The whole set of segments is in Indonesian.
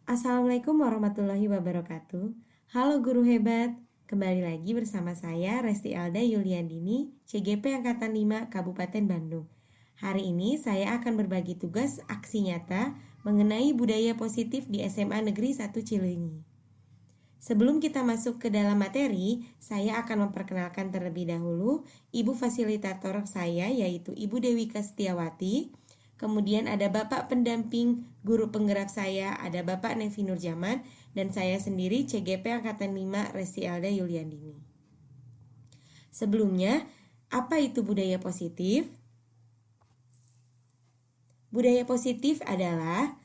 Assalamualaikum warahmatullahi wabarakatuh. Halo guru hebat, kembali lagi bersama saya Resti Alda Yuliandini, CGP Angkatan 5 Kabupaten Bandung. Hari ini saya akan berbagi tugas aksi nyata mengenai budaya positif di SMA Negeri 1 Cileunyi. Sebelum kita masuk ke dalam materi, saya akan memperkenalkan terlebih dahulu ibu fasilitator saya, yaitu Ibu Dewika Setiawati. Kemudian ada Bapak pendamping guru penggerak saya, ada Bapak Nevi Nurjaman, dan saya sendiri CGP Angkatan 5 Resti Alda Yuliandini. Sebelumnya, apa itu budaya positif? Budaya positif adalah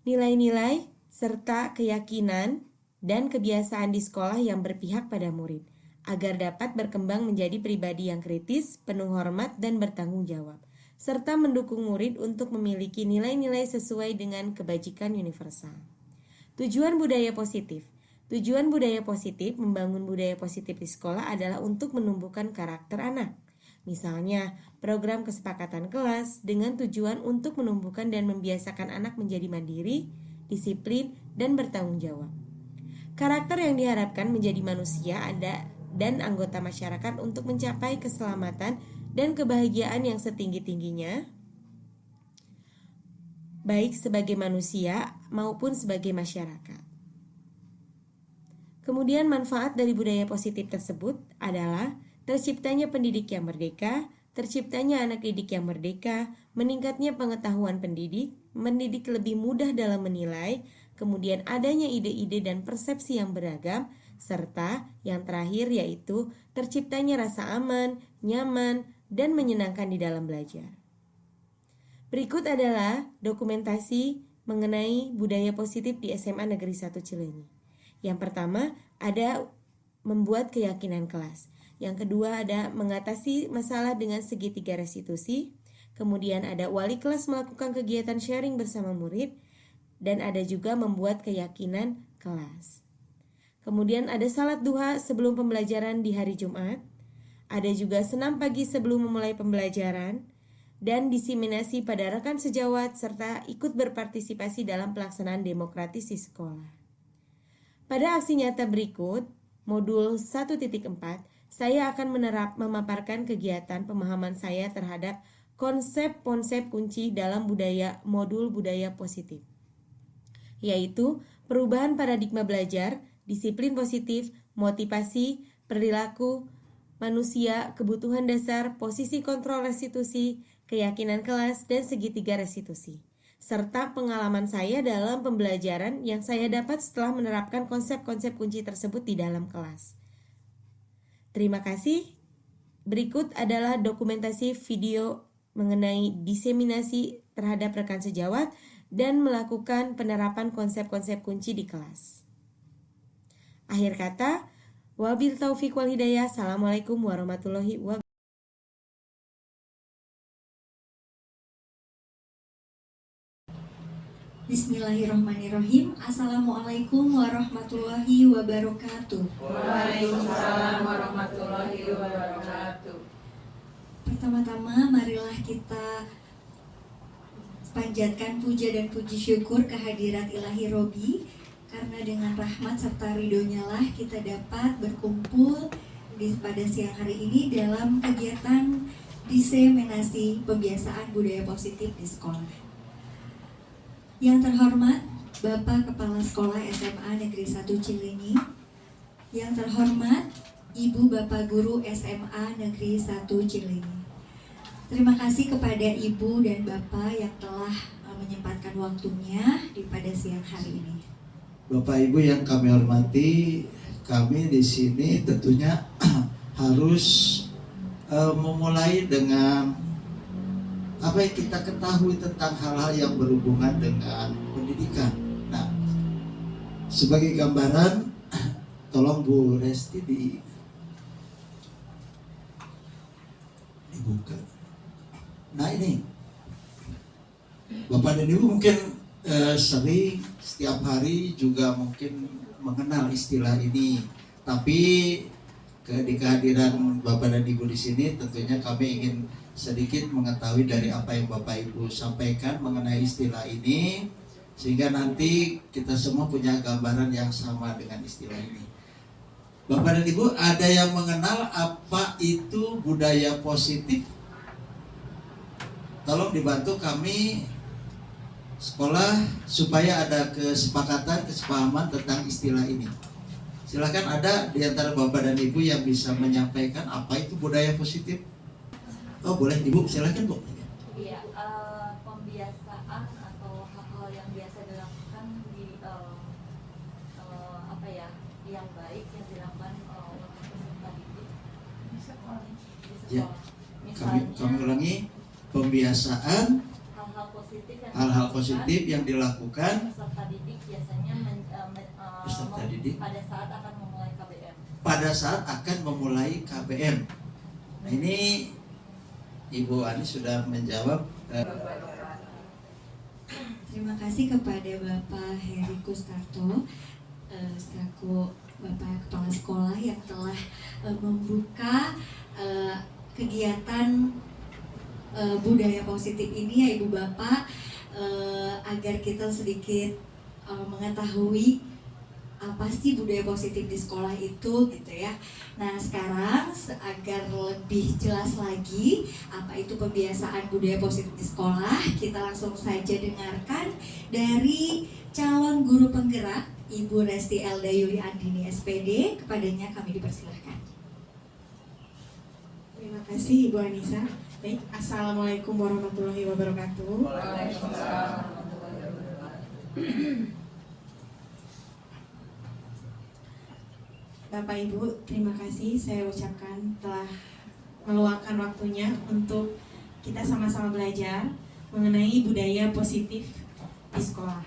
nilai-nilai serta keyakinan dan kebiasaan di sekolah yang berpihak pada murid, agar dapat berkembang menjadi pribadi yang kritis, penuh hormat, dan bertanggung jawab, serta mendukung murid untuk memiliki nilai-nilai sesuai dengan kebajikan universal. Tujuan budaya positif. Tujuan budaya positif membangun budaya positif di sekolah adalah untuk menumbuhkan karakter anak. Misalnya, program kesepakatan kelas dengan tujuan untuk menumbuhkan dan membiasakan anak menjadi mandiri, disiplin, dan bertanggung jawab. Karakter yang diharapkan menjadi manusia ada dan anggota masyarakat untuk mencapai keselamatan dan kebahagiaan yang setinggi-tingginya, baik sebagai manusia maupun sebagai masyarakat. Kemudian manfaat dari budaya positif tersebut adalah terciptanya pendidik yang merdeka, terciptanya anak didik yang merdeka, meningkatnya pengetahuan pendidik, mendidik lebih mudah dalam menilai, kemudian adanya ide-ide dan persepsi yang beragam, serta yang terakhir yaitu terciptanya rasa aman, nyaman, dan menyenangkan di dalam belajar. Berikut adalah dokumentasi mengenai budaya positif di SMA Negeri 1 Cileunyi. Yang pertama ada membuat keyakinan kelas. Yang kedua ada mengatasi masalah dengan segitiga restitusi. Kemudian ada wali kelas melakukan kegiatan sharing bersama murid. Dan ada juga membuat keyakinan kelas. Kemudian ada salat duha sebelum pembelajaran di hari Jumat. Ada juga senam pagi sebelum memulai pembelajaran. Dan diseminasi pada rekan sejawat serta ikut berpartisipasi dalam pelaksanaan demokratis di sekolah. Pada aksi nyata berikut, modul 1.4, saya akan memaparkan kegiatan pemahaman saya terhadap konsep-konsep kunci dalam modul budaya positif, yaitu perubahan paradigma belajar, disiplin positif, motivasi, perilaku manusia, kebutuhan dasar, posisi kontrol restitusi, keyakinan kelas, dan segitiga restitusi, serta pengalaman saya dalam pembelajaran yang saya dapat setelah menerapkan konsep-konsep kunci tersebut di dalam kelas. Terima kasih. Berikut adalah dokumentasi video mengenai diseminasi terhadap rekan sejawat dan melakukan penerapan konsep-konsep kunci di kelas. Akhir kata, wabil taufiq wal hidayah. Assalamualaikum warahmatullahi wabarakatuh. Bismillahirrahmanirrahim. Assalamualaikum warahmatullahi wabarakatuh. Waalaikumsalam warahmatullahi wabarakatuh. Pertama-tama marilah kita panjatkan puja dan puji syukur kehadirat Ilahi Robi, karena dengan rahmat serta ridhonya lah kita dapat berkumpul pada siang hari ini dalam kegiatan diseminasi pembiasaan budaya positif di sekolah. Yang terhormat Bapak Kepala Sekolah SMA Negeri 1 Cileunyi, yang terhormat Ibu Bapak Guru SMA Negeri 1 Cileunyi. Terima kasih kepada Ibu dan Bapak yang telah menyempatkan waktunya pada siang hari ini. Bapak Ibu yang kami hormati, kami di sini tentunya harus memulai dengan apa yang kita ketahui tentang hal-hal yang berhubungan dengan pendidikan. Nah, sebagai gambaran, tolong Bu Resti dibuka. Nah ini, Bapak dan Ibu mungkin sering setiap hari juga mungkin mengenal istilah ini, tapi di kehadiran Bapak dan Ibu di sini tentunya kami ingin sedikit mengetahui dari apa yang Bapak Ibu sampaikan mengenai istilah ini, sehingga nanti kita semua punya gambaran yang sama dengan istilah ini. Bapak dan Ibu, ada yang mengenal apa itu budaya positif? Tolong dibantu kami sekolah supaya ada kesepakatan, kesepahaman tentang istilah ini. Silakan, ada di antara Bapak dan Ibu yang bisa menyampaikan apa itu budaya positif? Oh, boleh Ibu, silakan Bu. Iya, pembiasaan atau hal-hal yang biasa dilakukan di apa ya, yang baik yang dilakukan oleh peserta didik di sekolah. Ya, Misalnya, kami ulangi, pembiasaan hal-hal positif yang dilakukan peserta didik biasanya peserta didik pada saat akan memulai KBM. pada saat akan memulai KBM. Nah, ini Ibu Ani sudah menjawab. Terima kasih kepada Bapak Heri Kustarto selaku Bapak Kepala Sekolah yang telah membuka kegiatan budaya positif ini ya Ibu Bapak, agar kita sedikit mengetahui apa sih budaya positif di sekolah itu gitu ya. Nah sekarang agar lebih jelas lagi apa itu pembiasaan budaya positif di sekolah, kita langsung saja dengarkan dari calon guru penggerak Ibu Resti Elda Yuli Andini SPD. Kepadanya kami dipersilahkan. Terima kasih Ibu Anissa. Baik, Assalamualaikum warahmatullahi wabarakatuh. Bapak Ibu, terima kasih saya ucapkan telah meluangkan waktunya untuk kita sama-sama belajar mengenai budaya positif di sekolah.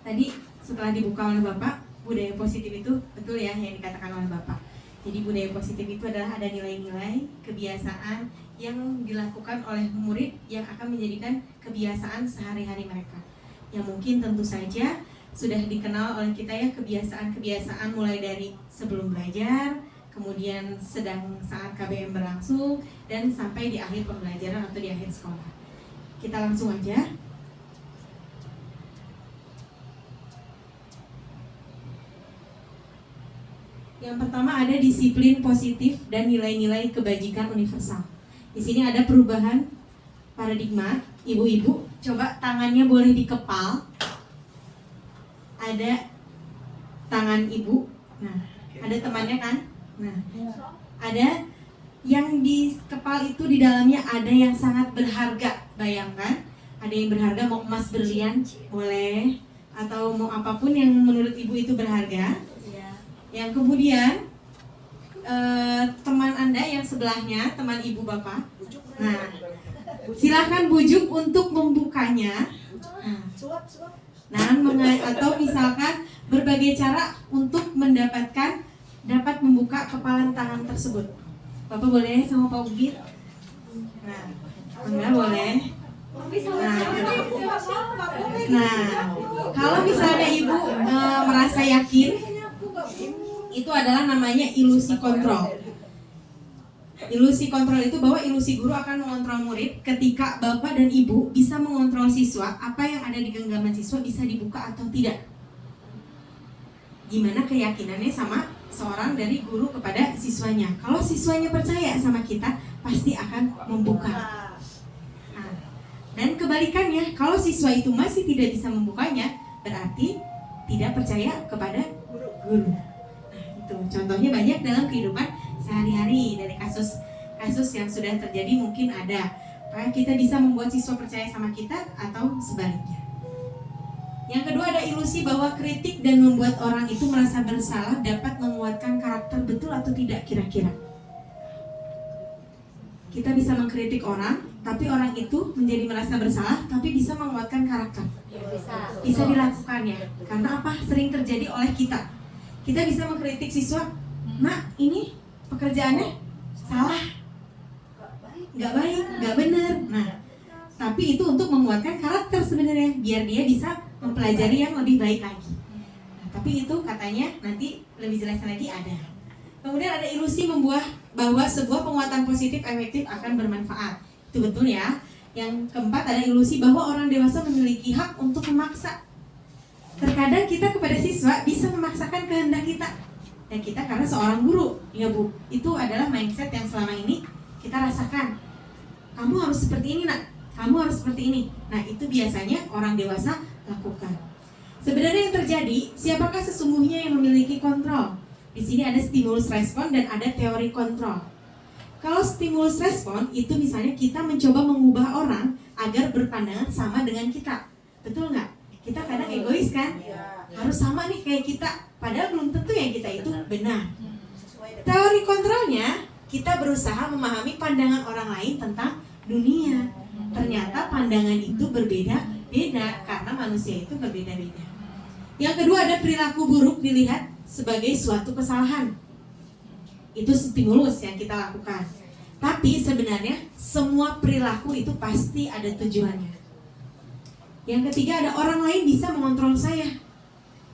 Tadi setelah dibuka oleh Bapak, budaya positif itu betul ya yang dikatakan oleh Bapak. Jadi budaya positif itu adalah ada nilai-nilai, kebiasaan yang dilakukan oleh murid yang akan menjadikan kebiasaan sehari-hari mereka. Yang mungkin tentu saja sudah dikenal oleh kita ya, kebiasaan-kebiasaan mulai dari sebelum belajar, kemudian sedang saat KBM berlangsung, dan sampai di akhir pembelajaran atau di akhir sekolah. Kita langsung aja. Yang pertama ada disiplin positif dan nilai-nilai kebajikan universal. Di sini ada perubahan paradigma. Ibu-ibu, coba tangannya boleh dikepal. Ada tangan ibu. Nah, ada temannya kan? Nah, ada yang di kepal itu di dalamnya ada yang sangat berharga. Bayangkan, ada yang berharga, mau emas berlian boleh, atau mau apapun yang menurut ibu itu berharga. Yang kemudian teman Anda yang sebelahnya, teman ibu bapak, nah silahkan bujuk untuk membukanya. Nah, atau misalkan berbagai cara untuk dapat membuka kepalan tangan tersebut. Bapak boleh sama Pak Ubid? Nah, enggak boleh. Nah, kalau misalnya ibu merasa yakin, itu adalah namanya ilusi kontrol. Ilusi kontrol itu bahwa ilusi guru akan mengontrol murid ketika bapak dan ibu bisa mengontrol siswa, apa yang ada di genggaman siswa bisa dibuka atau tidak. Gimana keyakinannya sama seorang dari guru kepada siswanya. Kalau siswanya percaya sama kita, pasti akan membuka. Nah, dan kebalikannya, kalau siswa itu masih tidak bisa membukanya, berarti tidak percaya kepada guru. Contohnya banyak dalam kehidupan sehari-hari, dari kasus yang sudah terjadi mungkin ada. Apakah kita bisa membuat siswa percaya sama kita atau sebaliknya? Yang kedua ada ilusi bahwa kritik dan membuat orang itu merasa bersalah dapat menguatkan karakter, betul atau tidak kira-kira? Kita bisa mengkritik orang, tapi orang itu menjadi merasa bersalah, tapi bisa menguatkan karakter. Bisa dilakukan ya, karena apa? Sering terjadi oleh kita. Kita bisa mengkritik siswa, "Nak, ini pekerjaannya salah, nggak baik, nggak benar." Nah, tapi itu untuk menguatkan karakter sebenarnya, biar dia bisa mempelajari yang lebih baik lagi. Nah, tapi itu katanya nanti lebih jelas lagi ada. Kemudian ada ilusi bahwa sebuah penguatan positif efektif akan bermanfaat. Itu betul ya. Yang keempat ada ilusi bahwa orang dewasa memiliki hak untuk memaksa. Terkadang kita kepada siswa bisa memaksakan kehendak kita. Dan kita karena seorang guru, ya Bu, itu adalah mindset yang selama ini kita rasakan. Kamu harus seperti ini nak, kamu harus seperti ini. Nah itu biasanya orang dewasa lakukan. Sebenarnya yang terjadi, siapakah sesungguhnya yang memiliki kontrol? Di sini ada stimulus respon dan ada teori kontrol. Kalau stimulus respon itu misalnya kita mencoba mengubah orang agar berpandangan sama dengan kita. Betul nggak? Kita kadang egois kan? Harus sama nih kayak kita. Padahal belum tentu yang kita itu benar. Teori kontrolnya, kita berusaha memahami pandangan orang lain tentang dunia. Ternyata pandangan itu berbeda-beda karena manusia itu berbeda-beda. Yang kedua ada perilaku buruk dilihat sebagai suatu kesalahan. Itu stimulus yang kita lakukan. Tapi sebenarnya semua perilaku itu pasti ada tujuannya. Yang ketiga ada orang lain bisa mengontrol saya.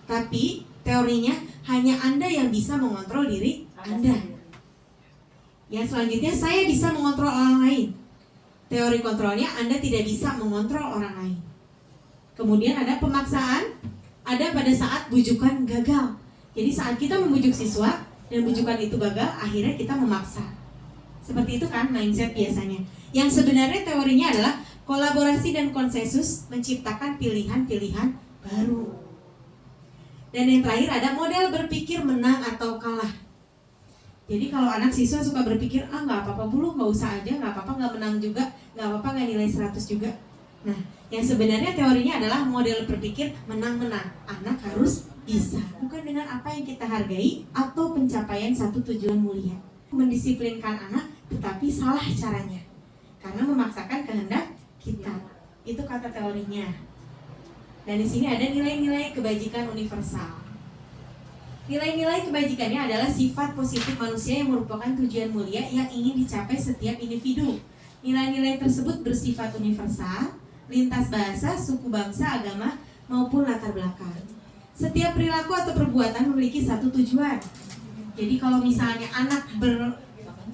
Tapi teorinya hanya Anda yang bisa mengontrol diri Anda. Yang selanjutnya saya bisa mengontrol orang lain. Teori kontrolnya Anda tidak bisa mengontrol orang lain. Kemudian ada pemaksaan, ada pada saat bujukan gagal. Jadi saat kita membujuk siswa dan bujukan itu gagal, akhirnya kita memaksa. Seperti itu kan mindset biasanya. Yang sebenarnya teorinya adalah kolaborasi dan konsensus menciptakan pilihan-pilihan baru. Dan yang terakhir ada model berpikir menang atau kalah. Jadi kalau anak siswa suka berpikir, nggak apa-apa dulu, nggak usah aja, nggak apa-apa nggak menang juga, nggak apa-apa nggak nilai 100 juga. Nah, yang sebenarnya teorinya adalah model berpikir menang-menang. Anak harus bisa, bukan dengan apa yang kita hargai atau pencapaian satu tujuan mulia. Mendisiplinkan anak, tetapi salah caranya. Karena memaksakan kehendak kita. Itu kata teorinya. Dan di sini ada nilai-nilai kebajikan universal. Nilai-nilai kebajikannya adalah sifat positif manusia yang merupakan tujuan mulia yang ingin dicapai setiap individu. Nilai-nilai tersebut bersifat universal, lintas bahasa, suku bangsa, agama, maupun latar belakang. Setiap perilaku atau perbuatan memiliki satu tujuan. Jadi kalau misalnya anak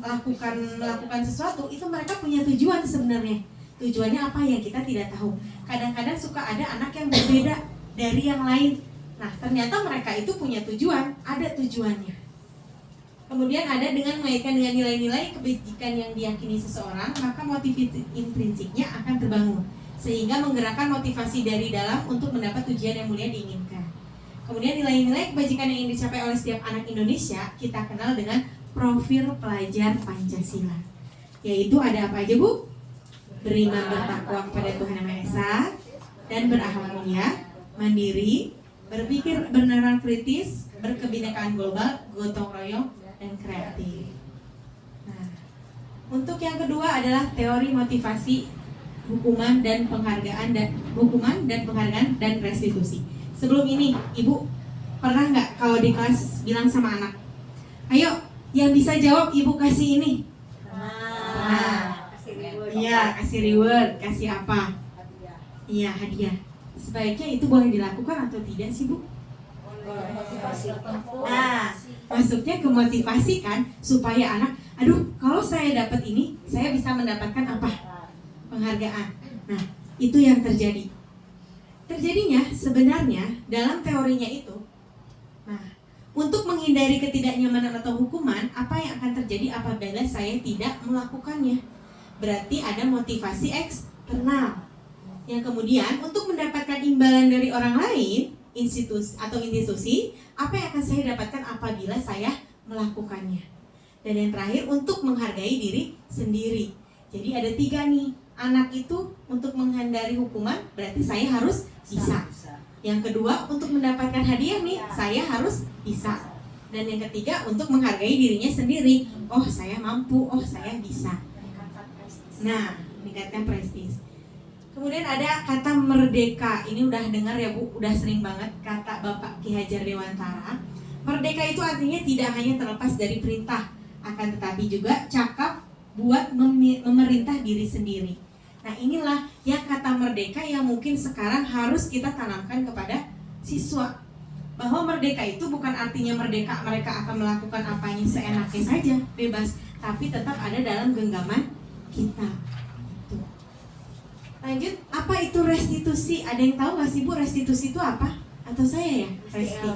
melakukan sesuatu, itu mereka punya tujuan sebenarnya. Tujuannya apa ya kita tidak tahu. Kadang-kadang suka ada anak yang berbeda dari yang lain. Nah, ternyata mereka itu punya tujuan, ada tujuannya. Kemudian ada dengan mengaitkan dengan nilai-nilai kebajikan yang diyakini seseorang, maka motivasi intrinsiknya akan terbangun, sehingga menggerakkan motivasi dari dalam untuk mendapat tujuan yang mulia diinginkan. Kemudian nilai-nilai kebajikan yang ingin dicapai oleh setiap anak Indonesia kita kenal dengan profil pelajar Pancasila. Yaitu ada apa aja Bu? Beriman bertakwa kepada Tuhan Yang Maha Esa dan berakhlak mulia, mandiri, berpikir bernalar kritis, berkebinekaan global, gotong royong, dan kreatif. Nah, untuk yang kedua adalah teori motivasi hukuman dan penghargaan dan restitusi. Sebelum ini, Ibu pernah nggak kalau di kelas bilang sama anak, ayo yang bisa jawab Ibu kasih ini. Iya, kasih reward, kasih apa? Iya, hadiah. Sebaiknya itu boleh dilakukan atau tidak sih Bu? Nah, masuknya ke motivasi kan, supaya anak, aduh kalau saya dapat ini, saya bisa mendapatkan apa? Penghargaan. Nah, itu yang terjadi. Terjadinya sebenarnya dalam teorinya itu, nah, untuk menghindari ketidaknyamanan atau hukuman, apa yang akan terjadi apabila saya tidak melakukannya? Berarti ada motivasi eksternal. Yang kemudian untuk mendapatkan imbalan dari orang lain, institusi, apa yang akan saya dapatkan apabila saya melakukannya. Dan yang terakhir untuk menghargai diri sendiri. Jadi ada 3 nih, anak itu untuk menghindari hukuman berarti saya harus bisa. Yang kedua untuk mendapatkan hadiah nih, saya harus bisa. Dan yang ketiga untuk menghargai dirinya sendiri. Oh saya mampu, oh saya bisa. Nah, meningkatkan prestis. Kemudian ada kata merdeka. Ini udah dengar ya Bu, udah sering banget kata Bapak Ki Hajar Dewantara. Merdeka itu artinya tidak hanya terlepas dari perintah, akan tetapi juga cakap buat memerintah diri sendiri. Nah inilah yang kata merdeka yang mungkin sekarang harus kita tanamkan kepada siswa. Bahwa merdeka itu bukan artinya merdeka mereka akan melakukan apanya seenaknya saja, bebas. Tapi tetap ada dalam genggaman kita. Lanjut, apa itu restitusi? Ada yang tahu nggak sih Bu, restitusi itu apa? Atau saya ya? Resti.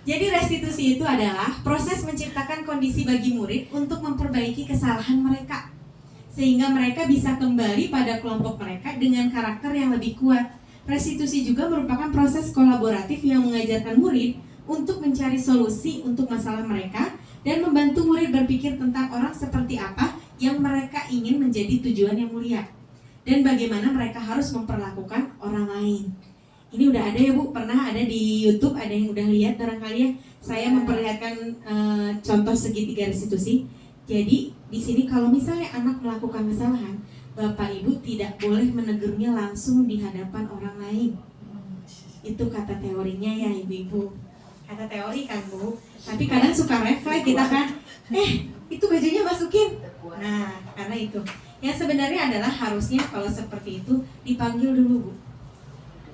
Jadi restitusi itu adalah proses menciptakan kondisi bagi murid untuk memperbaiki kesalahan mereka, sehingga mereka bisa kembali pada kelompok mereka dengan karakter yang lebih kuat. Restitusi juga merupakan proses kolaboratif yang mengajarkan murid untuk mencari solusi untuk masalah mereka dan membantu murid berpikir tentang orang seperti apa yang mereka ingin menjadi tujuan yang mulia, dan bagaimana mereka harus memperlakukan orang lain. Ini udah ada ya Bu, pernah ada di YouTube, ada yang udah lihat barangkali ya. Saya memperlihatkan contoh segitiga restitusi. Jadi di sini kalau misalnya anak melakukan kesalahan, Bapak Ibu tidak boleh menegurnya langsung di hadapan orang lain. Itu kata teorinya ya Ibu-ibu. Kata teori kan Bu. Tapi kadang suka refleks kita kan, itu bajunya masukin. Nah, karena itu. Yang sebenarnya adalah harusnya kalau seperti itu dipanggil dulu Bu.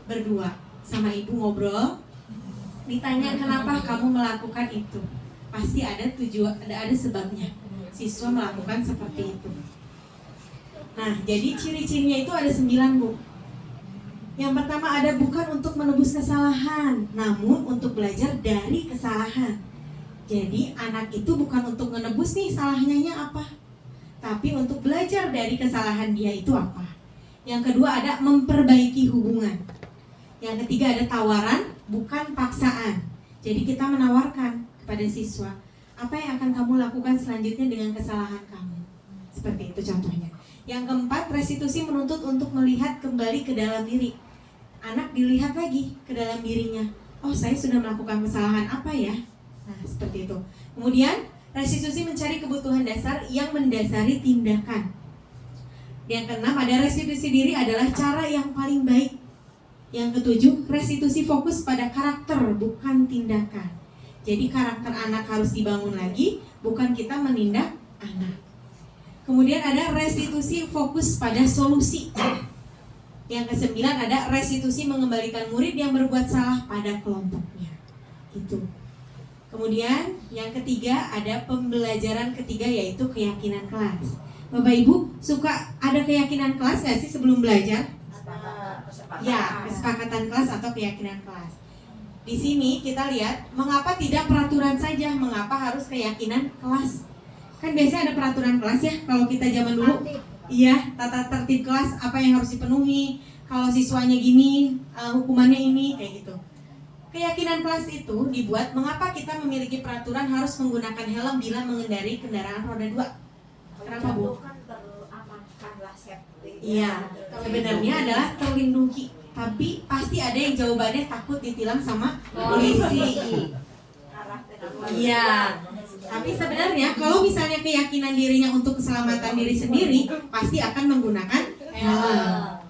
Berdua sama ibu ngobrol, ditanya kenapa kamu melakukan itu. Pasti ada tujuan, ada sebabnya siswa melakukan seperti itu. Nah, jadi ciri-cirinya itu ada 9 Bu. Yang pertama ada bukan untuk menebus kesalahan, namun untuk belajar dari kesalahan. Jadi anak itu bukan untuk menebus nih salahnya apa, tapi untuk belajar dari kesalahan dia itu apa. Yang kedua ada memperbaiki hubungan. Yang ketiga ada tawaran, bukan paksaan. Jadi kita menawarkan kepada siswa, apa yang akan kamu lakukan selanjutnya dengan kesalahan kamu. Seperti itu contohnya. Yang keempat, restitusi menuntut untuk melihat kembali ke dalam diri. Anak dilihat lagi ke dalam dirinya. Oh, saya sudah melakukan kesalahan apa ya? Nah, seperti itu. Kemudian, restitusi mencari kebutuhan dasar yang mendasari tindakan. Yang keenam, ada restitusi diri adalah cara yang paling baik. Yang ketujuh, restitusi fokus pada karakter, bukan tindakan. Jadi karakter anak harus dibangun lagi, bukan kita menindak anak. Kemudian ada restitusi fokus pada solusi. Yang kesembilan ada restitusi mengembalikan murid yang berbuat salah pada kelompoknya. Itu. Kemudian yang ketiga ada pembelajaran ketiga, yaitu keyakinan kelas. Bapak Ibu suka ada keyakinan kelas nggak sih sebelum belajar? Ya, kesepakatan kelas atau keyakinan kelas. Di sini kita lihat mengapa tidak peraturan saja, mengapa harus keyakinan kelas. Kan biasanya ada peraturan kelas ya, kalau kita zaman dulu. Iya, tata tertib kelas apa yang harus dipenuhi, kalau siswanya gini, hukumannya ini, kayak gitu. Keyakinan kelas itu dibuat mengapa kita memiliki peraturan harus menggunakan helm bila mengendarai kendaraan roda 2. Kenapa Bu? Iya, sebenarnya adalah terlindungi, tapi pasti ada yang jawabannya takut ditilang sama polisi. Iya, tapi sebenarnya kalau misalnya keyakinan dirinya untuk keselamatan diri sendiri, pasti akan menggunakan helm.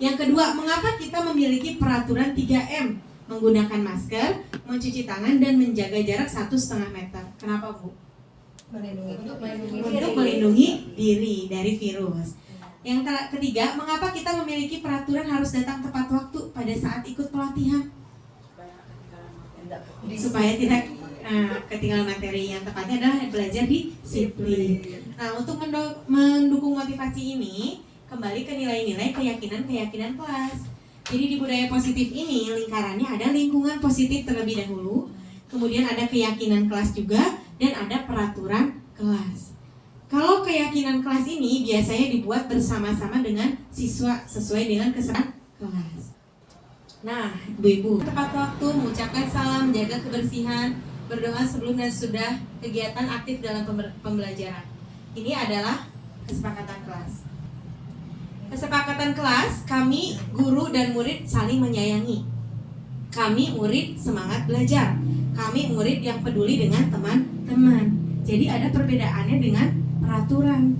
Yang kedua, mengapa kita memiliki peraturan 3M? Menggunakan masker, mencuci tangan, dan menjaga jarak 1,5 meter. Kenapa Bu? Untuk melindungi diri dari virus. Yang ketiga, mengapa kita memiliki peraturan harus datang tepat waktu pada saat ikut pelatihan? Supaya tidak ketinggalan materi. Yang tepatnya adalah belajar disiplin. Nah, untuk mendukung motivasi ini, kembali ke nilai-nilai keyakinan kelas. Jadi di budaya positif ini, lingkarannya ada lingkungan positif terlebih dahulu, kemudian ada keyakinan kelas juga, dan ada peraturan kelas. Kalau keyakinan kelas ini biasanya dibuat bersama-sama dengan siswa sesuai dengan keseruan kelas. Nah, Ibu-ibu, tepat waktu mengucapkan salam, menjaga kebersihan, berdoa sebelum dan sudah kegiatan aktif dalam pembelajaran. Ini adalah kesepakatan kelas. Kesepakatan kelas, kami guru dan murid saling menyayangi. Kami murid semangat belajar. Kami murid yang peduli dengan teman-teman. Jadi ada perbedaannya dengan peraturan.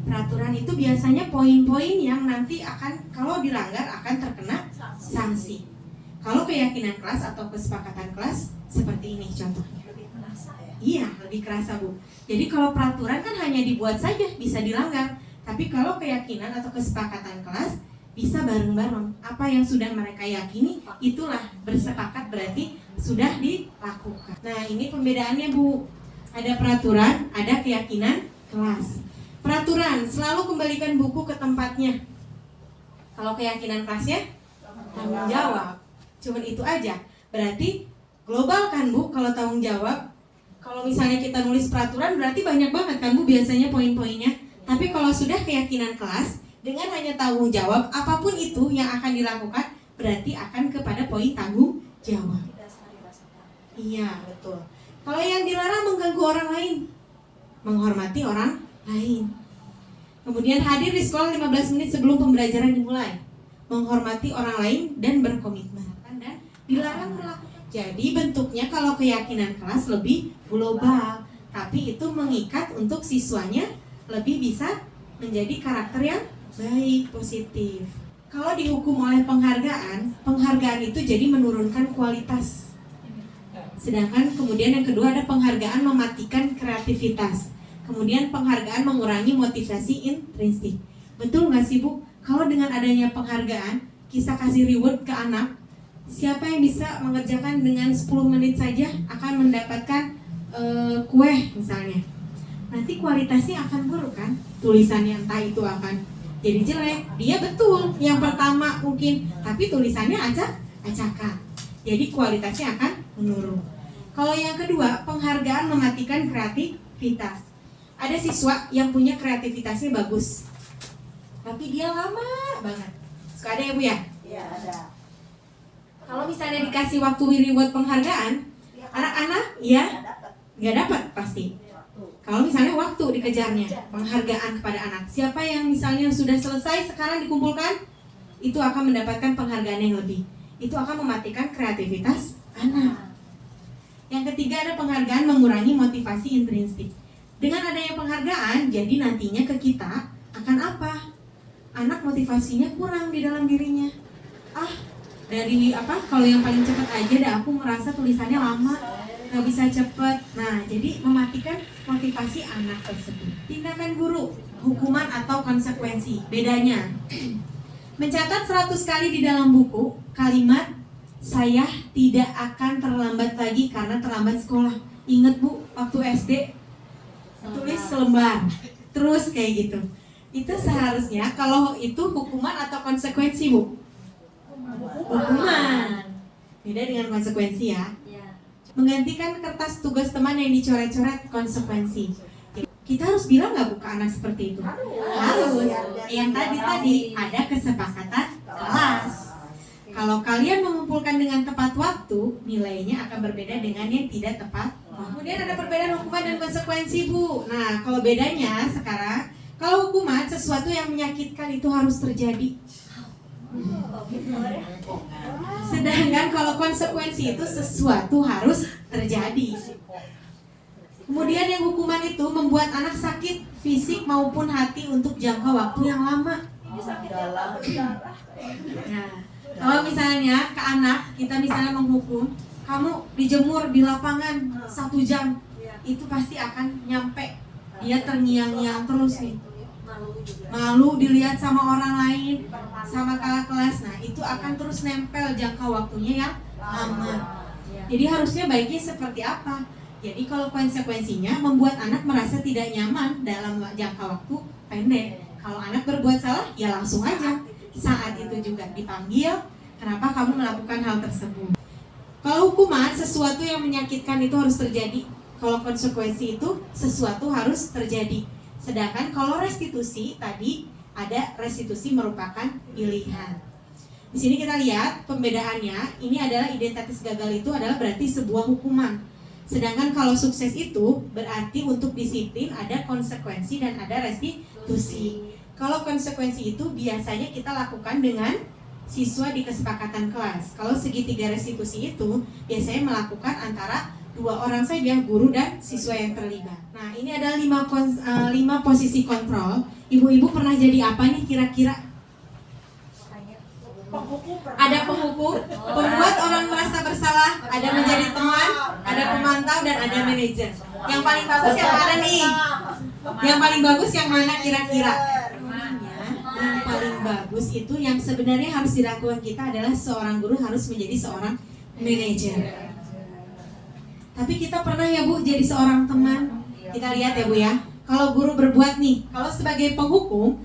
Peraturan itu biasanya poin-poin yang nanti akan kalau dilanggar akan terkena sanksi. Kalau keyakinan kelas atau kesepakatan kelas seperti ini contohnya. Lebih kerasa ya? Iya, lebih kerasa Bu. Jadi kalau peraturan kan hanya dibuat saja, bisa dilanggar. Tapi kalau keyakinan atau kesepakatan kelas bisa bareng-bareng. Apa yang sudah mereka yakini itulah bersepakat, berarti sudah dilakukan. Nah, ini pembedaannya Bu. Ada peraturan, ada keyakinan kelas. Peraturan, selalu kembalikan buku ke tempatnya. Kalau keyakinan kelasnya, tanggung jawab. Cuman itu aja. Berarti global kan Bu, kalau tanggung jawab. Kalau misalnya kita nulis peraturan berarti banyak banget kan Bu biasanya poin-poinnya. Tapi kalau sudah keyakinan kelas, dengan hanya tanggung jawab, apapun itu yang akan dilakukan berarti akan kepada poin tanggung jawab. Iya, betul. Kalau yang dilarang mengganggu orang lain, menghormati orang lain. Kemudian hadir di sekolah 15 menit sebelum pembelajaran dimulai, menghormati orang lain dan berkomitmen. Dan dilarang melakukan. Jadi bentuknya kalau keyakinan kelas lebih global, tapi itu mengikat untuk siswanya lebih bisa menjadi karakter yang baik, positif. Kalau dihukum oleh penghargaan, penghargaan itu jadi menurunkan kualitas. Sedangkan kemudian yang kedua ada penghargaan mematikan kreativitas. Kemudian penghargaan mengurangi motivasi intrinsik. Betul nggak sih Bu? Kalau dengan adanya penghargaan, kita kasih reward ke anak, siapa yang bisa mengerjakan dengan 10 menit saja akan mendapatkan kue misalnya. Nanti kualitasnya akan buruk kan? Tulisannya entah itu akan jadi jelek. Dia betul yang pertama mungkin, tapi tulisannya acak-acakan. Jadi kualitasnya akan menurun. Kalau yang kedua, penghargaan mematikan kreativitas. Ada siswa yang punya kreativitasnya bagus, tapi dia lama banget. Suka ada ya Bu ya? Iya, ada. Kalau misalnya dikasih waktu reward penghargaan, anak-anak ya nggak dapat pasti. Kalau misalnya waktu dikejarnya, penghargaan kepada anak. Siapa yang misalnya sudah selesai sekarang dikumpulkan, itu akan mendapatkan penghargaan yang lebih. Itu akan mematikan kreativitas anak. Yang ketiga ada penghargaan mengurangi motivasi intrinsik. Dengan adanya penghargaan, jadi nantinya ke kita akan apa? Anak motivasinya kurang di dalam dirinya. Dari kalau yang paling cepat aja dah aku merasa tulisannya lama, nggak bisa cepet. Nah, jadi mematikan motivasi anak tersebut. Tindakan guru, hukuman atau konsekuensi. Bedanya, mencatat 100 kali di dalam buku kalimat saya tidak akan terlambat lagi karena terlambat sekolah. Ingat Bu, waktu SD tulis selembar, terus kayak gitu. Itu seharusnya kalau itu hukuman atau konsekuensi Bu? Hukuman. Beda dengan konsekuensi ya. Menggantikan kertas tugas teman yang dicoret-coret konsekuensi. Kita harus bilang nggak Bu ke anak seperti itu? Harus. Yang tadi ada kesepakatan kelas. Kalau kalian mengumpulkan dengan tepat waktu, nilainya akan berbeda dengan yang tidak tepat. Kemudian ada perbedaan hukuman dan konsekuensi Bu. Nah, kalau bedanya sekarang, kalau hukuman sesuatu yang menyakitkan itu harus terjadi. Sedangkan kalau konsekuensi itu sesuatu harus terjadi. Kemudian yang hukuman itu membuat anak sakit fisik maupun hati untuk jangka waktu yang lama. Nah, kalau misalnya ke anak kita misalnya menghukum, kamu dijemur di lapangan 1 jam, itu pasti akan nyampe dia terngiang-ngiang terus nih. Malu dilihat sama orang lain, sama kakak kelas. Nah, itu akan terus nempel jangka waktunya yang lama. Jadi harusnya baiknya seperti apa? Jadi kalau konsekuensinya membuat anak merasa tidak nyaman dalam jangka waktu pendek. Kalau anak berbuat salah, ya langsung aja saat itu juga dipanggil, kenapa kamu melakukan hal tersebut. Kalau hukuman, sesuatu yang menyakitkan itu harus terjadi. Kalau konsekuensi itu sesuatu harus terjadi. Sedangkan kalau restitusi, tadi ada restitusi merupakan pilihan. Di sini kita lihat pembedaannya, ini adalah identitas gagal itu adalah berarti sebuah hukuman. Sedangkan kalau sukses itu berarti untuk disiplin ada konsekuensi dan ada restitusi. Kalau konsekuensi itu biasanya kita lakukan dengan siswa di kesepakatan kelas. Kalau segitiga restitusi itu biasanya melakukan antara 2 orang saja, guru dan siswa yang terlibat. Nah, ini ada 5 posisi kontrol. Ibu-ibu pernah jadi apa nih kira-kira? Ada penghukum, pembuat orang merasa bersalah, ada menjadi teman, ada pemantau, dan ada manajer. Yang paling bagus yang mana nih? Yang paling bagus yang mana kira-kira? Yang paling bagus itu yang sebenarnya harus dilakukan kita adalah seorang guru harus menjadi seorang manajer. Tapi kita pernah ya Bu jadi seorang teman. Kita lihat ya Bu ya. kalau guru berbuat nih, kalau sebagai penghukum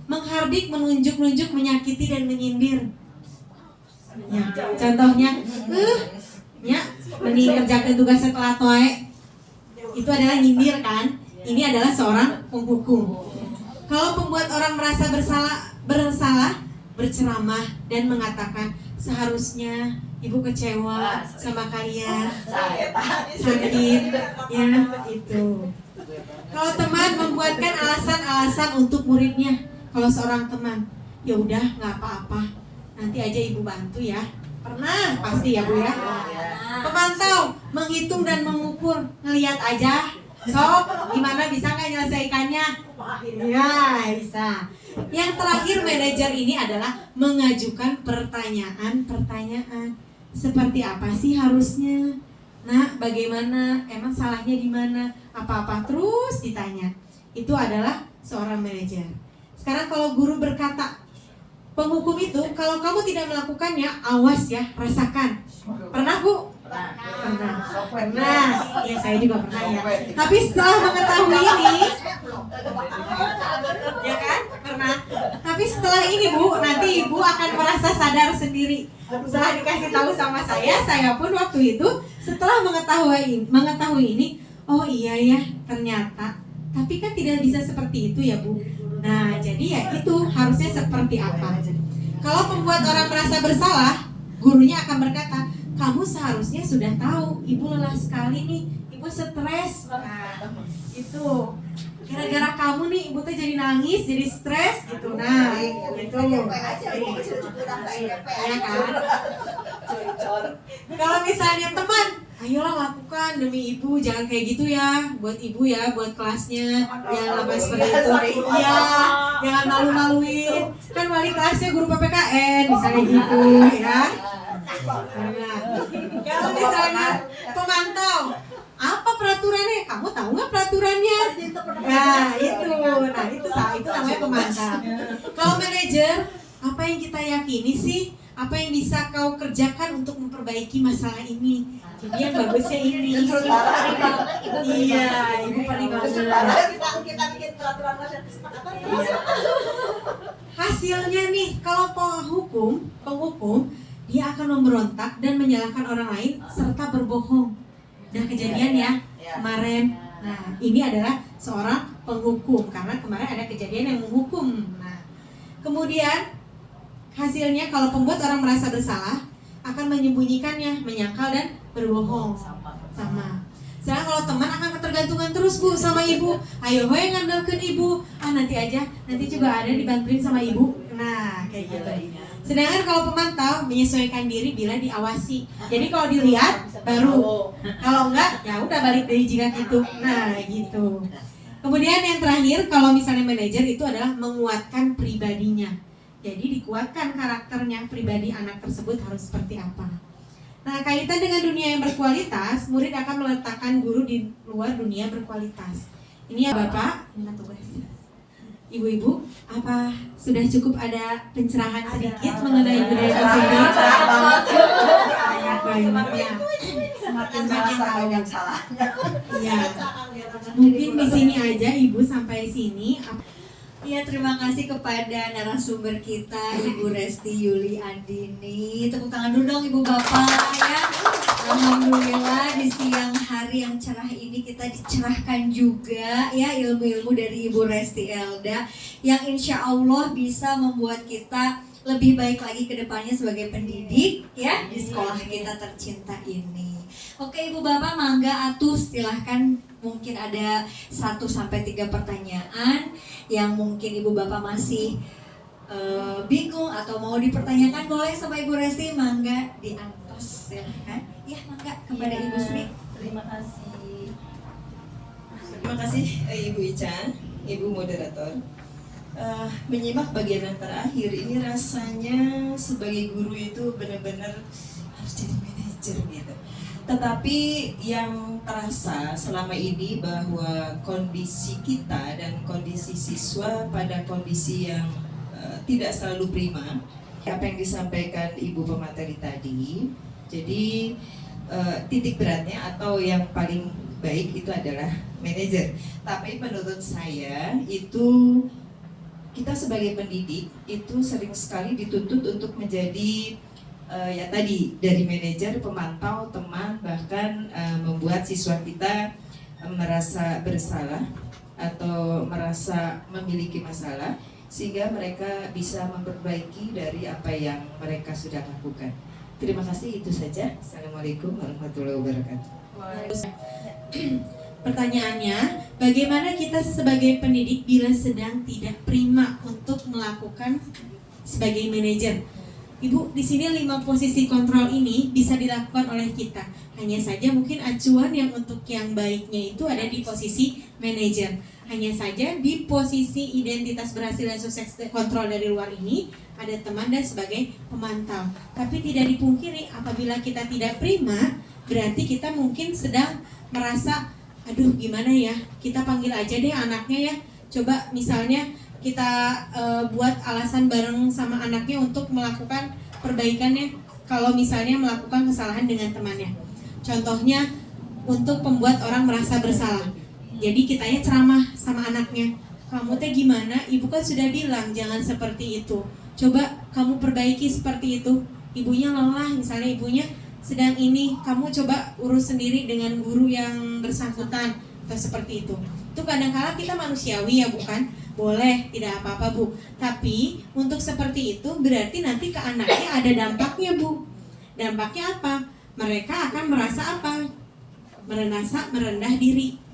menghardik, menunjuk-nunjuk, menyakiti dan menyindir. Ya, contohnya, ya, meni kerjakan tugas setelah toe, itu adalah nyindir kan? Ini adalah seorang penghukum. Kalau pembuat orang merasa bersalah, berceramah dan mengatakan seharusnya ibu kecewa sama kalian, sakit, ya itu. Kalau teman membuatkan alasan-alasan untuk muridnya, kalau seorang teman, ya udah nggak apa-apa, nanti aja ibu bantu ya. Pernah pasti ya Bu ya. Pemantau menghitung dan mengukur, ngelihat aja. Sok, gimana bisa nggak menyelesaikannya? Ya bisa. Yang terakhir manajer ini adalah mengajukan pertanyaan. Seperti apa sih harusnya? Nah, bagaimana? Emang salahnya di mana? Apa-apa terus ditanya. Itu adalah seorang manajer. Sekarang kalau guru berkata, penghukum itu kalau kamu tidak melakukannya, awas ya, rasakan. Pernah Bu? Pernah. Ya saya juga pernah ya. Tapi setelah mengetahui ini, ya kan? Pernah. Tapi setelah ini Bu, nanti Ibu akan merasa sadar sendiri. Setelah dikasih tahu sama saya pun waktu itu setelah mengetahui ini, oh iya ya, ternyata. Tapi kan tidak bisa seperti itu ya Bu. Nah, jadi ya itu harusnya seperti apa? Kalau pembuat orang merasa bersalah, gurunya akan berkata, kamu seharusnya sudah tahu, ibu lelah sekali nih, ibu stres. Nah, itu gara-gara kamu nih, ibu tuh jadi nangis, jadi stres gitu. Nah, itu. Ya kan? Kalau misalnya teman, ayolah lakukan demi ibu, jangan kayak gitu ya, buat ibu ya, buat kelasnya, jangan sampai seperti itu. Iya, jangan malu-maluin. Kan wali kelasnya guru PPKN, misalnya gitu ya. Nah, kalau misalnya pemantau, apa peraturannya? Kamu tahu nggak peraturannya? Nah itu namanya pemantau. Kalau manajer, apa yang kita yakini sih? Apa yang bisa kau kerjakan untuk memperbaiki masalah ini? Jadi yang bagusnya ini. Iya, ibu paling bagus. Kita bikin peraturan Hasilnya nih, kalau penghukum, dia akan memberontak dan menyalahkan orang lain serta berbohong. Nah kejadian ya kemarin. Nah ini adalah seorang penghukum karena kemarin ada kejadian yang menghukum. Nah kemudian hasilnya kalau pembuat orang merasa bersalah akan menyembunyikannya, menyangkal dan berbohong. Sama. Sedangkan kalau teman akan ketergantungan terus Bu sama ibu. Ayo we ngandalkan ibu. Nanti aja, nanti juga ada dibantuin sama ibu. Nah kayak gitu. Sedangkan kalau pemantau menyesuaikan diri bila diawasi. Jadi kalau dilihat baru, kalau enggak ya udah balik dari jika gitu. Nah gitu. Kemudian yang terakhir kalau misalnya manajer itu adalah menguatkan pribadinya. Jadi dikuatkan karakternya, pribadi anak tersebut harus seperti apa. Nah kaitan dengan dunia yang berkualitas, murid akan meletakkan guru di luar dunia berkualitas. Ini ya Bapak, ini tugas. Ibu-ibu, apa sudah cukup ada pencerahan sedikit mengenai budaya positif? Semakin banyak salahnya. Iya. Mungkin di sini aja Ibu sampai sini. Iya, terima kasih kepada narasumber kita Ibu Resti Yuli Andini. Tepuk tangan dulu dong Ibu Bapak ya. Alhamdulillah di siang hari yang cerah ini kita dicerahkan juga ya ilmu-ilmu dari Ibu Resti Elda yang insya Allah bisa membuat kita lebih baik lagi ke depannya sebagai pendidik ya di sekolah kita tercinta ini. Oke Ibu Bapak, mangga atuh silahkan, mungkin ada 1-3 pertanyaan yang mungkin Ibu Bapak masih bingung atau mau dipertanyakan, boleh sama Ibu Resti, mangga diantos silahkan. Ya mangga kepada Ibu Sri. Terima kasih. Terima kasih Ibu Ica, Ibu moderator. Menyimak bagian yang terakhir ini rasanya sebagai guru itu benar-benar harus jadi manajer gitu. Tetapi yang terasa selama ini bahwa kondisi kita dan kondisi siswa pada kondisi yang tidak selalu prima. Apa yang disampaikan Ibu pemateri tadi, jadi titik beratnya atau yang paling baik itu adalah manajer. Tapi menurut saya itu kita sebagai pendidik itu sering sekali dituntut untuk menjadi ya tadi dari manajer, pemantau, teman, bahkan membuat siswa kita merasa bersalah atau merasa memiliki masalah sehingga mereka bisa memperbaiki dari apa yang mereka sudah lakukan. Terima kasih, itu saja. Assalamualaikum warahmatullahi wabarakatuh. Pertanyaannya, bagaimana kita sebagai pendidik bila sedang tidak prima untuk melakukan sebagai manajer? Ibu, di sini 5 posisi kontrol ini bisa dilakukan oleh kita. Hanya saja mungkin acuan yang untuk yang baiknya itu ada di posisi manajer. Hanya saja di posisi identitas berhasil dan sukses kontrol dari luar ini ada teman dan sebagai pemantau. Tapi tidak dipungkiri apabila kita tidak prima, berarti kita mungkin sedang merasa, aduh gimana ya, kita panggil aja deh anaknya ya. Coba misalnya kita buat alasan bareng sama anaknya untuk melakukan perbaikannya kalau misalnya melakukan kesalahan dengan temannya. Contohnya untuk membuat orang merasa bersalah. Jadi kitanya ceramah sama anaknya, kamu teh gimana? Ibu kan sudah bilang jangan seperti itu. Coba kamu perbaiki seperti itu. Ibunya lelah, misalnya ibunya sedang ini, kamu coba urus sendiri dengan guru yang bersangkutan atau seperti itu. Itu kadang-kala kita manusiawi ya bukan? Boleh, tidak apa-apa Bu. Tapi untuk seperti itu berarti nanti ke anaknya ada dampaknya Bu. Dampaknya apa? Mereka akan merasa apa? Merasa merendah diri.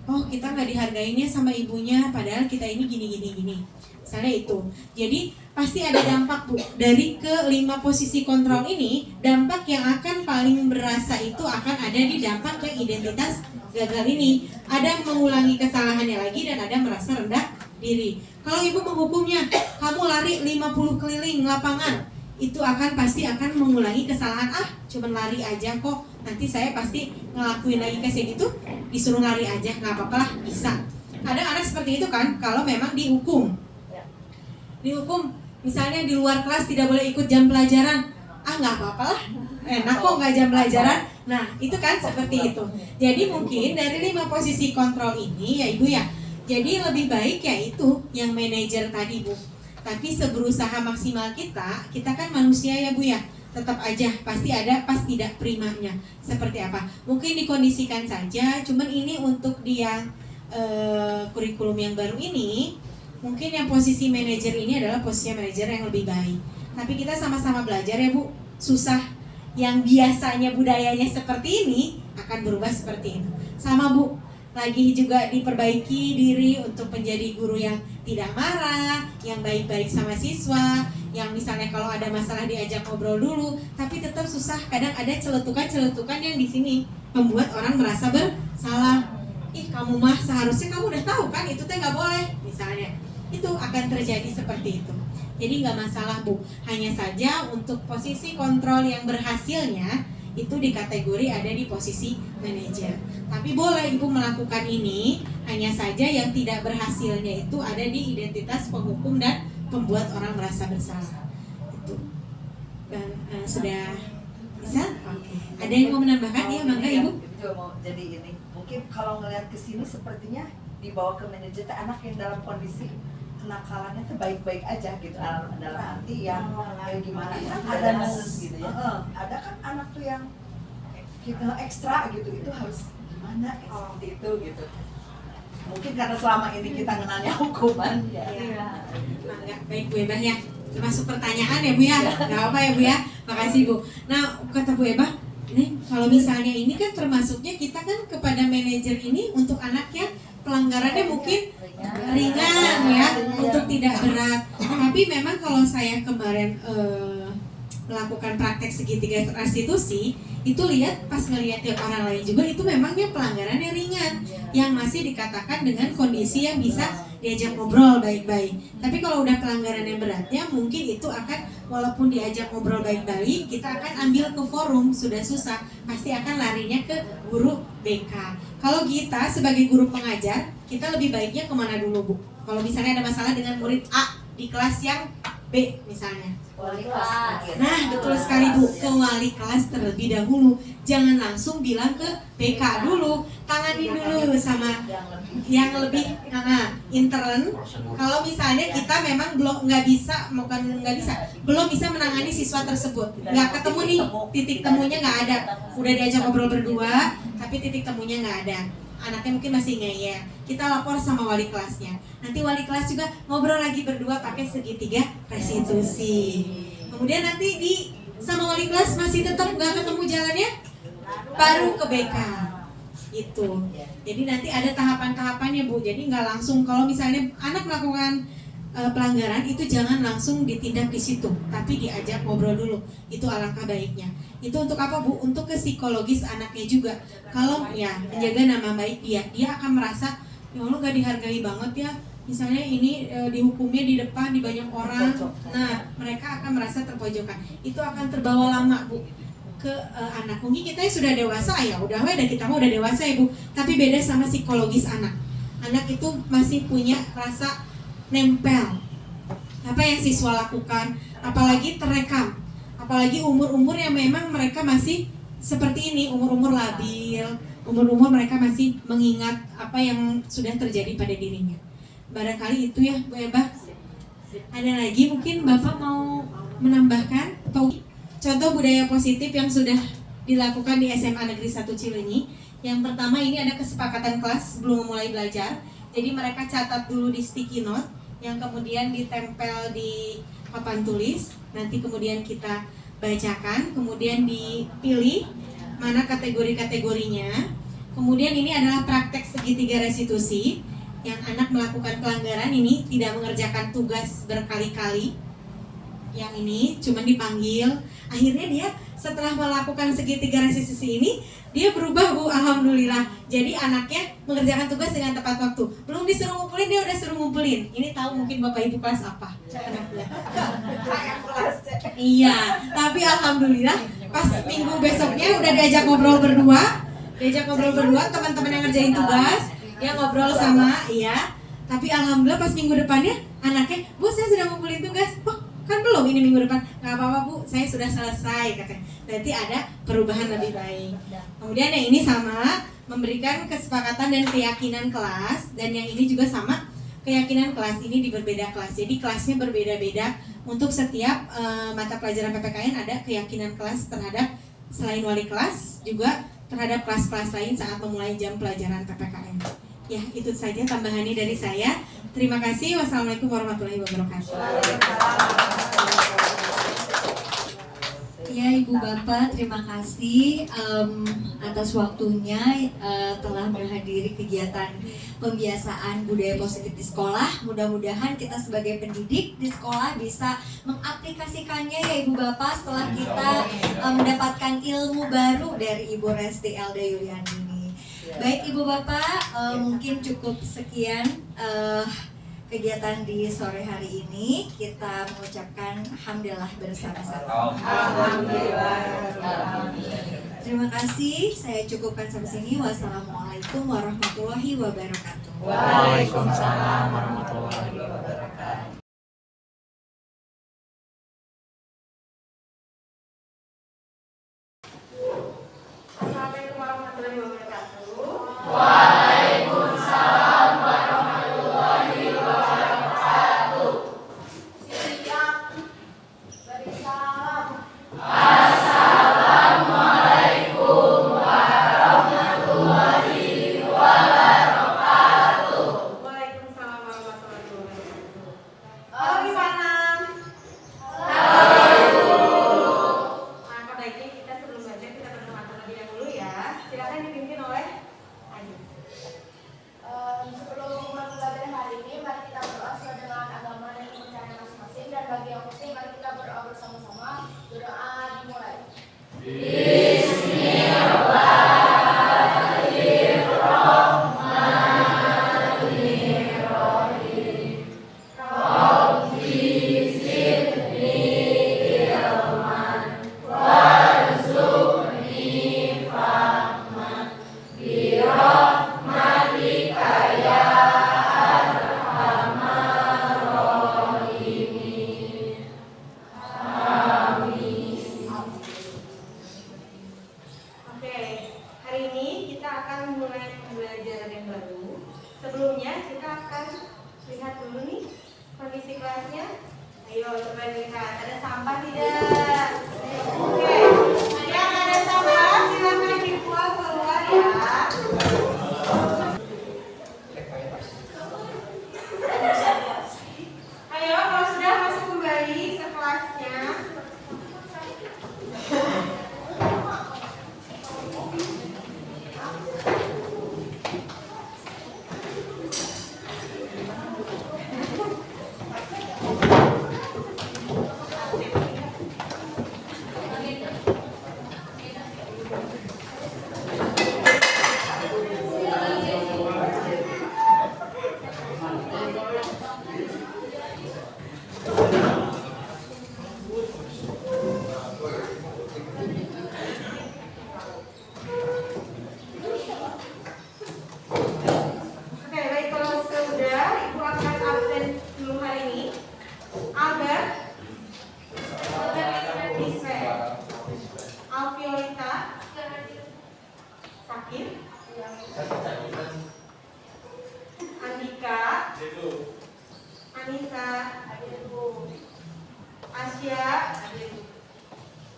Oh kita nggak dihargainya sama ibunya, padahal kita ini gini. Misalnya itu. Jadi pasti ada dampak Bu. Dari ke-5 posisi kontrol ini, dampak yang akan paling berasa itu akan ada di dampak yang identitas gagal ini. Ada mengulangi kesalahannya lagi dan ada merasa rendah diri. Kalau ibu menghukumnya, kamu lari 50 keliling lapangan, itu pasti akan mengulangi kesalahan. Cuman lari aja kok, nanti saya pasti ngelakuin lagi kayak gitu, disuruh lari aja, nggak apa-apa lah, bisa. Kadang anak seperti itu kan, kalau memang dihukum, misalnya di luar kelas tidak boleh ikut jam pelajaran, nggak apa-apa lah, enak kok nggak jam pelajaran. Nah itu kan seperti itu. Jadi mungkin dari 5 posisi kontrol ini ya ibu ya, jadi lebih baik ya itu yang manajer tadi Bu. Tapi seberusaha maksimal kita kan manusia ya Bu ya, tetap aja pasti ada pas tidak primanya. Seperti apa? Mungkin dikondisikan saja, cuman ini untuk dia kurikulum yang baru ini, mungkin yang posisi manajer ini adalah posisi manajer yang lebih baik. Tapi kita sama-sama belajar ya Bu, susah. Yang biasanya budayanya seperti ini akan berubah seperti itu. Sama Bu, lagi juga diperbaiki diri untuk menjadi guru yang tidak marah, yang baik-baik sama siswa, yang misalnya kalau ada masalah diajak ngobrol dulu, tapi tetap susah. Kadang ada celetukan-celetukan yang di sini membuat orang merasa bersalah. Kamu mah seharusnya kamu udah tahu kan itu teh nggak boleh, misalnya. Itu akan terjadi seperti itu. Jadi nggak masalah Bu. Hanya saja untuk posisi kontrol yang berhasilnya itu di kategori ada di posisi manajer. Tapi boleh Ibu melakukan ini, hanya saja yang tidak berhasilnya itu ada di identitas penghukum dan pembuat orang merasa bersalah. Itu. Dan sudah bisa? Oke. Ada yang mau menambahkan? Ya, mangga Ibu. Juga mau jadi ini. Mungkin kalau ngelihat ke sini sepertinya dibawa ke manajer anak yang dalam kondisi kenakalannya tuh baik-baik aja gitu, dalam arti yang kayak gimana kan ada kasus gitu ya. Ada kan anak tuh yang kita ekstra gitu, itu harus gimana seperti itu gitu. Mungkin karena selama ini kita kenalnya hukuman ya. Enggak, baik Bu Ebah ya. Termasuk pertanyaan ya Bu ya. Enggak apa ya Bu ya. Makasih Bu. Nah, kata Bu Ebah, nih kalau misalnya ini kan termasuknya kita kan kepada manajer ini untuk anak yang pelanggarannya mungkin ringan ya, untuk tidak berat. Tapi memang kalau saya kemarin melakukan praktek segitiga restitusi, itu lihat pas ngelihat yang orang lain juga itu memangnya pelanggarannya ringan, yang masih dikatakan dengan kondisi yang bisa diajak ngobrol baik-baik. Tapi kalau udah pelanggaran yang beratnya, mungkin itu akan walaupun diajak ngobrol baik-baik, kita akan ambil ke forum, sudah susah, pasti akan larinya ke guru BK. Kalau kita sebagai guru pengajar, kita lebih baiknya kemana dulu Bu? Kalau misalnya ada masalah dengan murid A di kelas yang B, B misalnya. Wali kelas. Nah, betul sekali Bu, ke wali kelas terlebih dahulu. Jangan langsung bilang ke BK dulu, tanganin dulu sama yang lebih intern. Kalau misalnya kita memang belum belum bisa menangani siswa tersebut, nggak ketemu nih, titik temunya nggak ada. Udah diajak ngobrol berdua, tapi titik temunya nggak ada. Anaknya mungkin masih ngeyel. Kita lapor sama wali kelasnya. Nanti wali kelas juga ngobrol lagi berdua pakai segitiga restitusi. Kemudian nanti sama wali kelas masih tetap nggak ketemu jalannya, baru ke BK. Itu. Jadi nanti ada tahapan-tahapannya Bu. Jadi nggak langsung kalau misalnya anak melakukan pelanggaran itu jangan langsung ditindak di situ, tapi diajak ngobrol dulu. Itu alangkah baiknya. Itu untuk apa Bu? Untuk ke psikologis anaknya juga. Kalau ya menjaga nama baik dia akan merasa ya Allah gak dihargai banget ya. Misalnya ini dihukumnya di depan di banyak orang. Nah mereka akan merasa terpojokan. Itu akan terbawa lama Bu ke anak. Mungkin kita sudah dewasa ya udah kita mah udah dewasa ya Bu. Tapi beda sama psikologis anak. Anak itu masih punya rasa nempel apa yang siswa lakukan, apalagi terekam, apalagi umur-umur yang memang mereka masih seperti ini, umur-umur labil, umur-umur mereka masih mengingat apa yang sudah terjadi pada dirinya. Barangkali itu ya Bu Eba. Ada lagi mungkin Bapak mau menambahkan contoh budaya positif yang sudah dilakukan di SMA Negeri 1 Cileunyi. Yang pertama ini ada kesepakatan kelas sebelum memulai belajar. Jadi mereka catat dulu di sticky note yang kemudian ditempel di papan tulis. Nanti kemudian kita bacakan, kemudian dipilih mana kategori-kategorinya. Kemudian ini adalah praktek segitiga restitusi yang anak melakukan pelanggaran ini tidak mengerjakan tugas berkali-kali. Yang ini cuma dipanggil. Akhirnya dia setelah melakukan segitiga restitusi ini dia berubah Bu, alhamdulillah. Jadi anaknya mengerjakan tugas dengan tepat waktu. Belum disuruh ngumpulin dia udah suruh ngumpulin. Ini tahu mungkin Bapak Ibu kelas apa? Iya, tapi alhamdulillah pas minggu besoknya udah diajak ngobrol berdua. Teman-teman yang ngerjain tugas, dia ngobrol sama Tapi alhamdulillah pas minggu depannya anaknya, Bu saya sudah ngumpulin tugas. Kan belum ini minggu depan. Nggak apa-apa Bu, saya sudah selesai katanya. Berarti ada perubahan lebih baik. Kemudian yang ini sama, memberikan kesepakatan dan keyakinan kelas. Dan yang ini juga sama, keyakinan kelas ini di berbeda kelas. Jadi kelasnya berbeda-beda. Untuk setiap mata pelajaran PPKN ada keyakinan kelas terhadap selain wali kelas, juga terhadap kelas-kelas lain saat memulai jam pelajaran PPKN. Ya, itu saja tambahannya dari saya. Terima kasih. Wassalamualaikum warahmatullahi wabarakatuh. Ya Ibu Bapak, terima kasih atas waktunya telah menghadiri kegiatan pembiasaan budaya positif di sekolah. Mudah-mudahan kita sebagai pendidik di sekolah bisa mengaplikasikannya ya Ibu Bapak setelah kita mendapatkan ilmu baru dari Ibu Resti Elda Yuliani ini. Baik Ibu Bapak, mungkin cukup sekian kegiatan di sore hari ini. Kita mengucapkan alhamdulillah bersama-sama. Alhamdulillah. Terima kasih. Saya cukupkan sampai sini. Wassalamualaikum warahmatullahi wabarakatuh. Waalaikumsalam warahmatullahi wabarakatuh. Assalamualaikum warahmatullahi wabarakatuh. Waalaikumsalam warahmatullahi wabarakatuh. Siap. Beri salam. Assalamualaikum warahmatullahi wabarakatuh. Waalaikumsalam warahmatullahi wabarakatuh.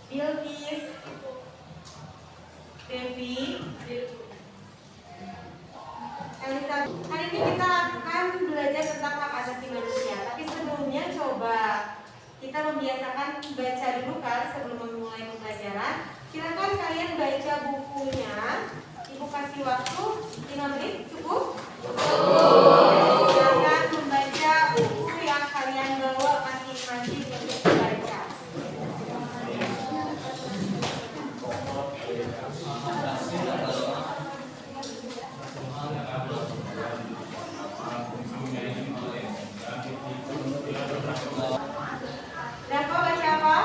Bilkis, Devi, Elisa. Hari ini kita akan belajar tentang hak asasi manusia. Tapi sebelumnya coba kita membiasakan baca dulu kan sebelum memulai pembelajaran. Silakan kalian baca bukunya. Ibu kasih waktu 5 menit, cukup? Silakan membaca buku yang kalian bawa masing-masing untuk dibaca. Dan kau baca apa?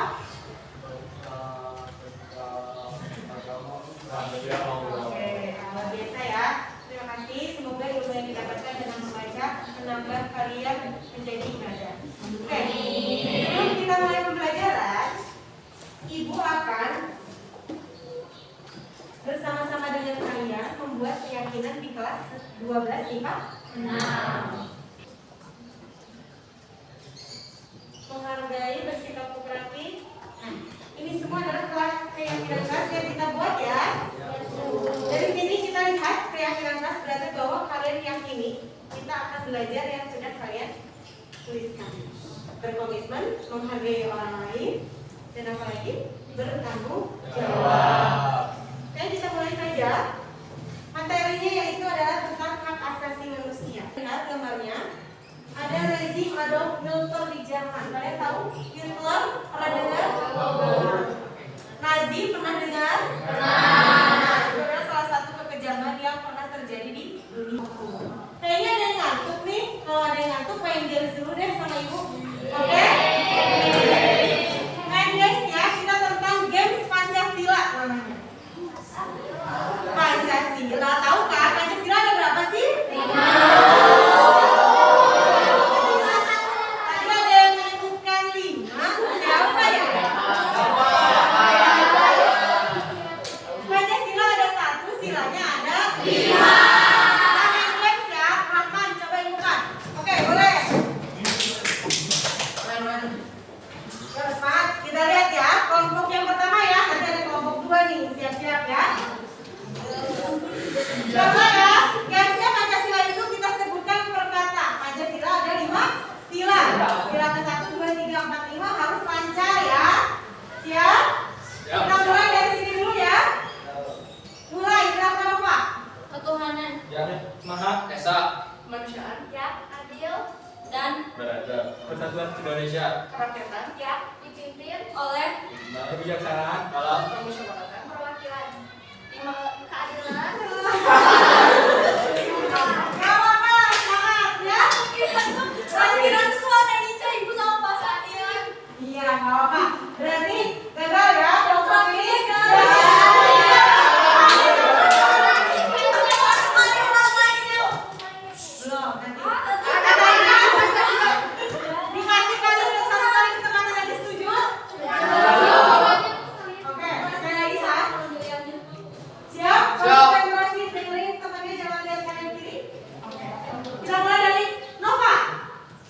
Oke, luar biasa ya. Terima kasih. Semoga ilmu yang didapatkan dengan membaca menambah kalian menjadi ibadah. Oke. Sebelum kita mulai pembelajaran, Ibu akan bersama-sama dengan kalian membuat keyakinan di kelas 12 IPA 6. Menghargai, bersikap kooperatif. Nah, ini semua adalah keyakinan kelas yang kita buat ya. Dari sini kita lihat keyakinan kelas berarti bahwa kalian yakini kita akan belajar yang sudah kalian tuliskan. Berkomitmen, menghargai orang lain, dan apa lagi? Bertanggung jawab. Oke, kita mulai saja. Materinya yaitu adalah tentang hak asasi manusia. Lihat gambarnya. Ada rezim Adolf Hitler di Jerman. Kalian tahu Hitler? Pernah dengar? Nazi pernah dengar? Pernah. Itu adalah salah satu kekejaman yang pernah terjadi di dunia. Kayaknya ada yang ngantuk nih. Kalau ada yang ngantuk, main games dulu deh sama ibu. Oke? Main games ya. Kita tentang games Pancasila namanya. Pancasila. Tahu kan? Pancasila ada berapa sih? 5. Coba ya, gamesnya Pancasila itu kita sebutkan per kata. Pancasila ada 5 sila. Sila ke-1, 2, 3, 4, 5 harus lancar ya. Siap? Kita mulai dari sini dulu ya. Mulai, silakan Pak. Ketuhanan Yang Maha Esa, kemanusiaan yang adil dan beradab, Persatuan Indonesia, kerakyatan yang dipimpin oleh kebijaksanaan dalam perwakilan lima keadilan. Gak apa-apa, semangat ya. Perwakilan suara Indonesia ibu sama Pak Sadian. Iya, gak apa-apa. Berarti gagal ya. Belum, nanti. Dikasih kali sama kali kesempatan lagi, setuju? Oke, sekali lagi Sah. Siap? Konsentrasi, dengerin temannya, jangan lihat kanan kiri. Oke. Kita mulai dari Nova.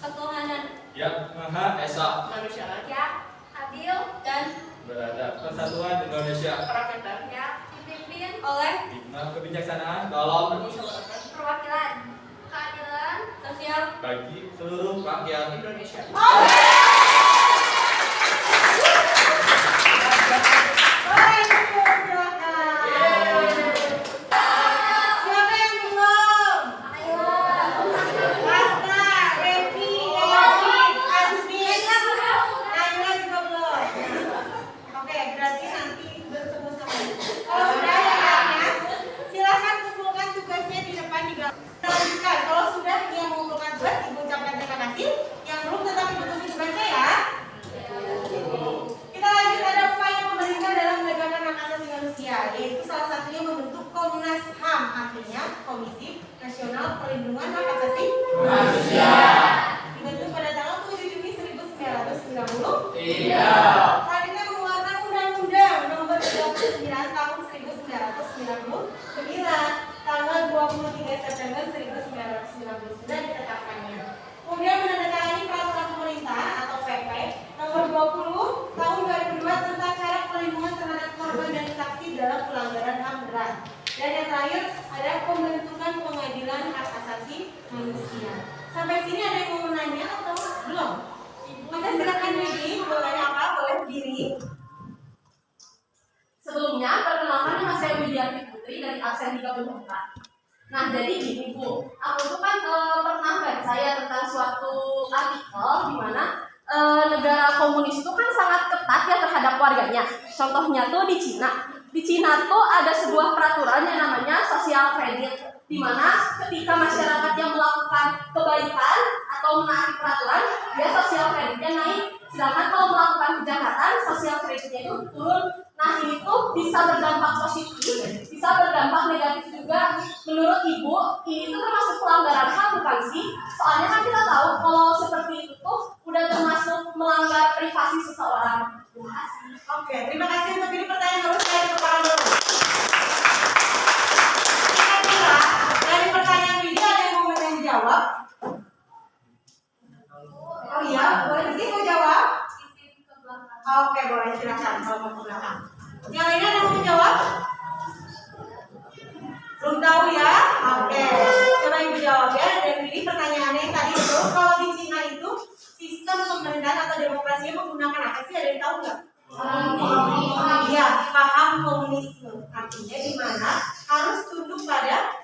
Ketuhanan yang Maha Esa, kemanusiaan yang adil dan beradab, Persatuan Indonesia, kerakyatan yang dipimpin oleh hikmah kebijaksanaan dalam perwakilan keadilan sosial bagi seluruh rakyat Indonesia. Boleh, silakan. Siapa yang belum? Lasta, Devi, Elvin, Azmi, Naila juga belum. Oke, berarti nanti bertemu sama ibu. Kalau sudah ya, silakan kumpulkan tugasnya di depan di belakang. Lanjutkan. Kalau sudah yang mengumpulkan tugas, ibu ucapkan terima kasih. Yang belum tetap ibu tunggu dibaca ya. Dan yang terakhir ada pembentukan pengadilan hak asasi manusia. Sampai sini ada yang mau menanya atau belum? Oke, silakan Widi, boleh apa? Boleh berdiri. Sebelumnya, perkenalkan nama saya Widianti Putri dari absen 34. Nah, jadi gini Bu, aku tuh kan pernah baca ya tentang suatu artikel di mana negara komunis itu kan sangat ketat ya terhadap warganya. Contohnya tuh di Cina. Di Cina tuh ada sebuah peraturan yang namanya social credit, di mana ketika masyarakat yang melakukan kebaikan atau menaati peraturan, dia social creditnya naik. Sedangkan kalau melakukan kejahatan, social creditnya itu turun. Nah, ini tuh bisa berdampak positif, bisa berdampak negatif juga. Menurut Ibu, ini tuh termasuk pelanggaran HAM bukan sih? Soalnya kan kita tahu kalau seperti itu tuh udah termasuk melanggar privasi seseorang. Terima kasih. Oke, terima kasih untuk ini pertanyaan dulu. Saya kepada dulu. Kira-kira dari pertanyaan Widi ada yang mau menjawab? Oh iya, boleh Widi mau jawab? Oke, boleh silakan kalau mau ke belakang. Yang lainnya ada yang mau menjawab? Belum tahu ya? Oke, coba Ibu jawab ya. Dan Widi pertanyaannya yang tadi itu, kalau di Cina itu sistem pemerintahan atau demokrasinya menggunakan apa sih? Ada yang tahu nggak? Iya, paham komunisme. Artinya di mana harus tunduk pada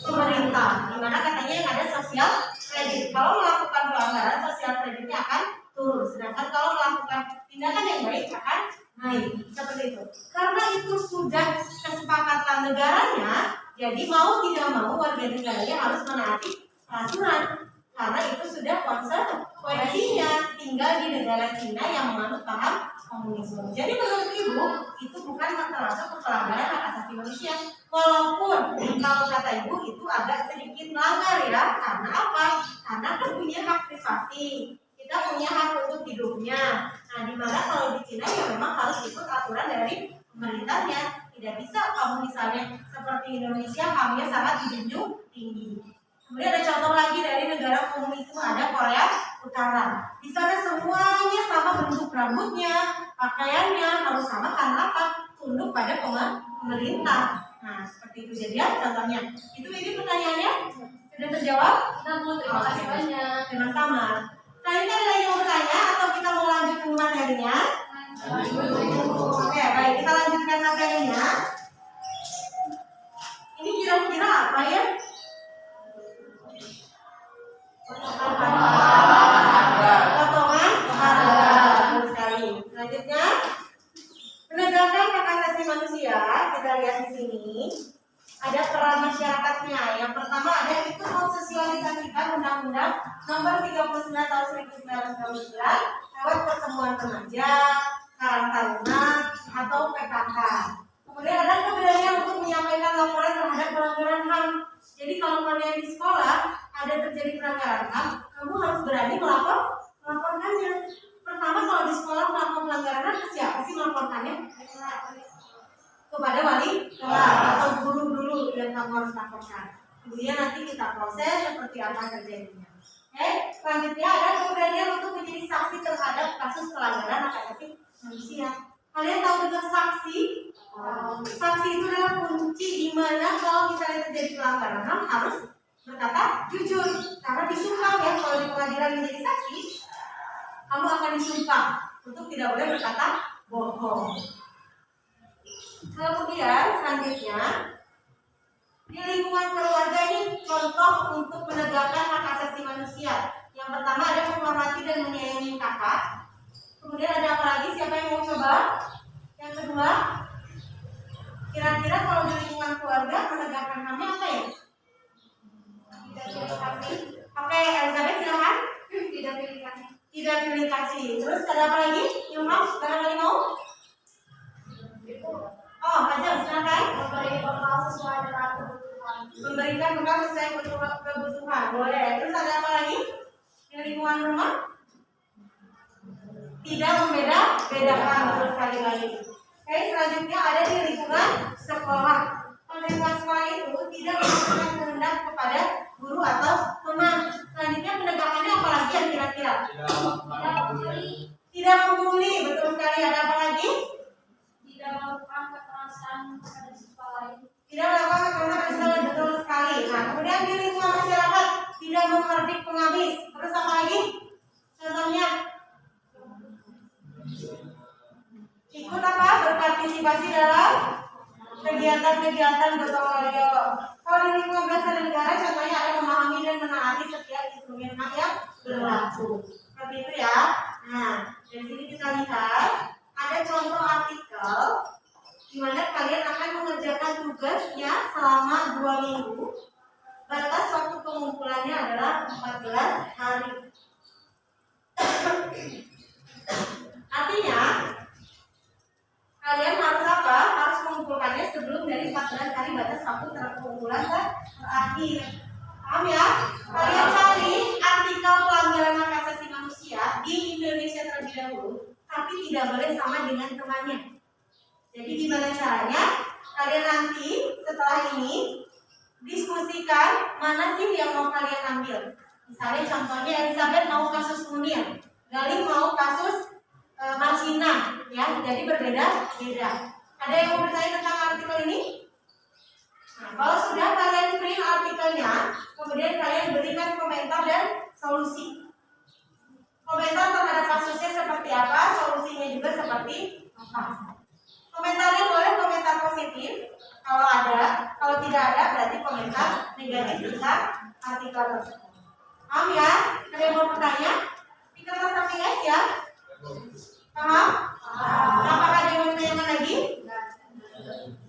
pemerintah. Di mana katanya yang ada sosial kredit. Kalau melakukan pelanggaran, sosial kreditnya akan turun. Sedangkan kalau melakukan tindakan yang baik akan naik. Seperti itu. Karena itu sudah kesepakatan negaranya, jadi mau tidak mau warga negaranya harus menaati peraturan. Karena itu sudah konsekuensinya tinggal di negara Cina yang menganut paham komunisme. Jadi menurut Ibu itu bukan termasuk pelanggaran hak asasi manusia. Walaupun kalau kata Ibu itu agak sedikit melanggar ya. Karena apa? Karena kan punya hak privasi. Kita punya hak untuk hidupnya. Nah, di mana kalau di Cina ya memang harus ikut aturan dari pemerintahnya. Tidak bisa kamu misalnya seperti Indonesia HAM-nya sangat dijunjung tinggi. Kemudian ada contoh lagi dari negara komunisme, ada Korea Utara. Di sana semuanya sama bentuk rambutnya, pakaiannya harus sama karena apa? Tunduk pada pemerintah. Nah, seperti itu jadi ya contohnya. Ini pertanyaannya sudah terjawab? Terima kasih banyak. Sama-sama. Selanjutnya ada yang mau bertanya atau kita mau lanjut ke materinya? Oke, baik, kita lanjutkan materinya. Ini kira-kira apa ya? Potongan harga. Betul sekali. Selanjutnya, penegakan hak asasi manusia. Kita lihat di sini ada peran masyarakatnya. Yang pertama ada ikut mensosialisasikan Undang-Undang Nomor 39 Tahun 1999 lewat pertemuan remaja, Karang Taruna, atau PKK. Kemudian ada keberanian untuk menyampaikan laporan terhadap pelanggaran HAM. Jadi kalau kalian di sekolah ada terjadi pelanggaran HAM, kamu harus berani melaporkannya. Pertama kalau di sekolah melakukan pelanggaran HAM, siapa sih melaporkannya? Kepada wali kelas atau guru dulu yang kamu harus laporkan. Kemudian nanti kita proses seperti apa terjadinya. Oke, selanjutnya ada keberanian untuk menjadi saksi terhadap kasus pelanggaran hak asasi manusia. Kalian tahu dengan saksi? Saksi itu adalah kunci di mana kalau misalnya terjadi pelanggaran HAM harus berkata jujur. Karena disumpah ya, kalau di pengadilan menjadi saksi, kamu akan disumpah untuk tidak boleh berkata bohong. Kemudian selanjutnya di lingkungan keluarga ini contoh untuk menegakkan hak asasi manusia. Yang pertama ada menghormati dan menyayangi kakak. Kemudian ada apa lagi? Siapa yang mau coba? Yang kedua, kira-kira kalau di lingkungan keluarga menegakkan HAM-nya apa ya? Tidak pilih kasih. Oke, Elizabeth silakan. Tidak pilih kasih. Tidak pilih kasih. Terus ada apa lagi? Yang mau? Barangkali mau? Oh, Hajar silakan. Memberikan bekal sesuai dengan kebutuhan. Memberikan bekal sesuai kebutuhan. Boleh. Terus ada apa lagi? Di lingkungan rumah? Tidak membeda-bedakan. Terus sekali lagi. Oke, selanjutnya ada di lingkungan sekolah. Kalau lingkungan sekolah itu tidak memberikan kehendak kepada guru atau teman. Selanjutnya penegakannya apa lagi yang kira-kira? Tidak membuli. Betul sekali. Ada apa lagi? Tidak melakukan kekerasan pada siswa lain. Tidak melakukan Ikut apa? Berpartisipasi dalam kegiatan-kegiatan gotong royong. Kalau di lingkungan bangsa dan negara, contohnya ada memahami dan menaati setiap instrumen hak yang berlaku. Seperti itu ya. Nah, dari sini kita lihat ada contoh artikel di mana kalian akan mengerjakan tugasnya selama 2 minggu. Batas waktu pengumpulannya adalah 14 hari. Artinya, kalian harus apa? Harus mengumpulkannya sebelum dari 14 hari batas waktu pengumpulan terakhir. Paham ya? Kalian cari artikel pelanggaran hak asasi manusia di Indonesia terlebih dahulu, tapi tidak boleh sama dengan temannya. Jadi gimana caranya? Kalian nanti setelah ini diskusikan mana sih yang mau kalian ambil. Misalnya contohnya Elizabeth mau kasus Munir, Galih mau kasus Marsina, ya, jadi berbeda-beda. Ada yang mau bertanya tentang artikel ini? Nah, kalau sudah kalian print artikelnya, kemudian kalian berikan komentar dan solusi. Komentar terhadap kasusnya seperti apa, solusinya juga seperti apa. Komentarnya boleh komentar positif, kalau ada, kalau tidak ada berarti komentar negatif tentang artikel tersebut. Paham ya? Ada yang mau bertanya? Di kertas samping S ya? Paham? Apakah ada yang mau bertanya lagi?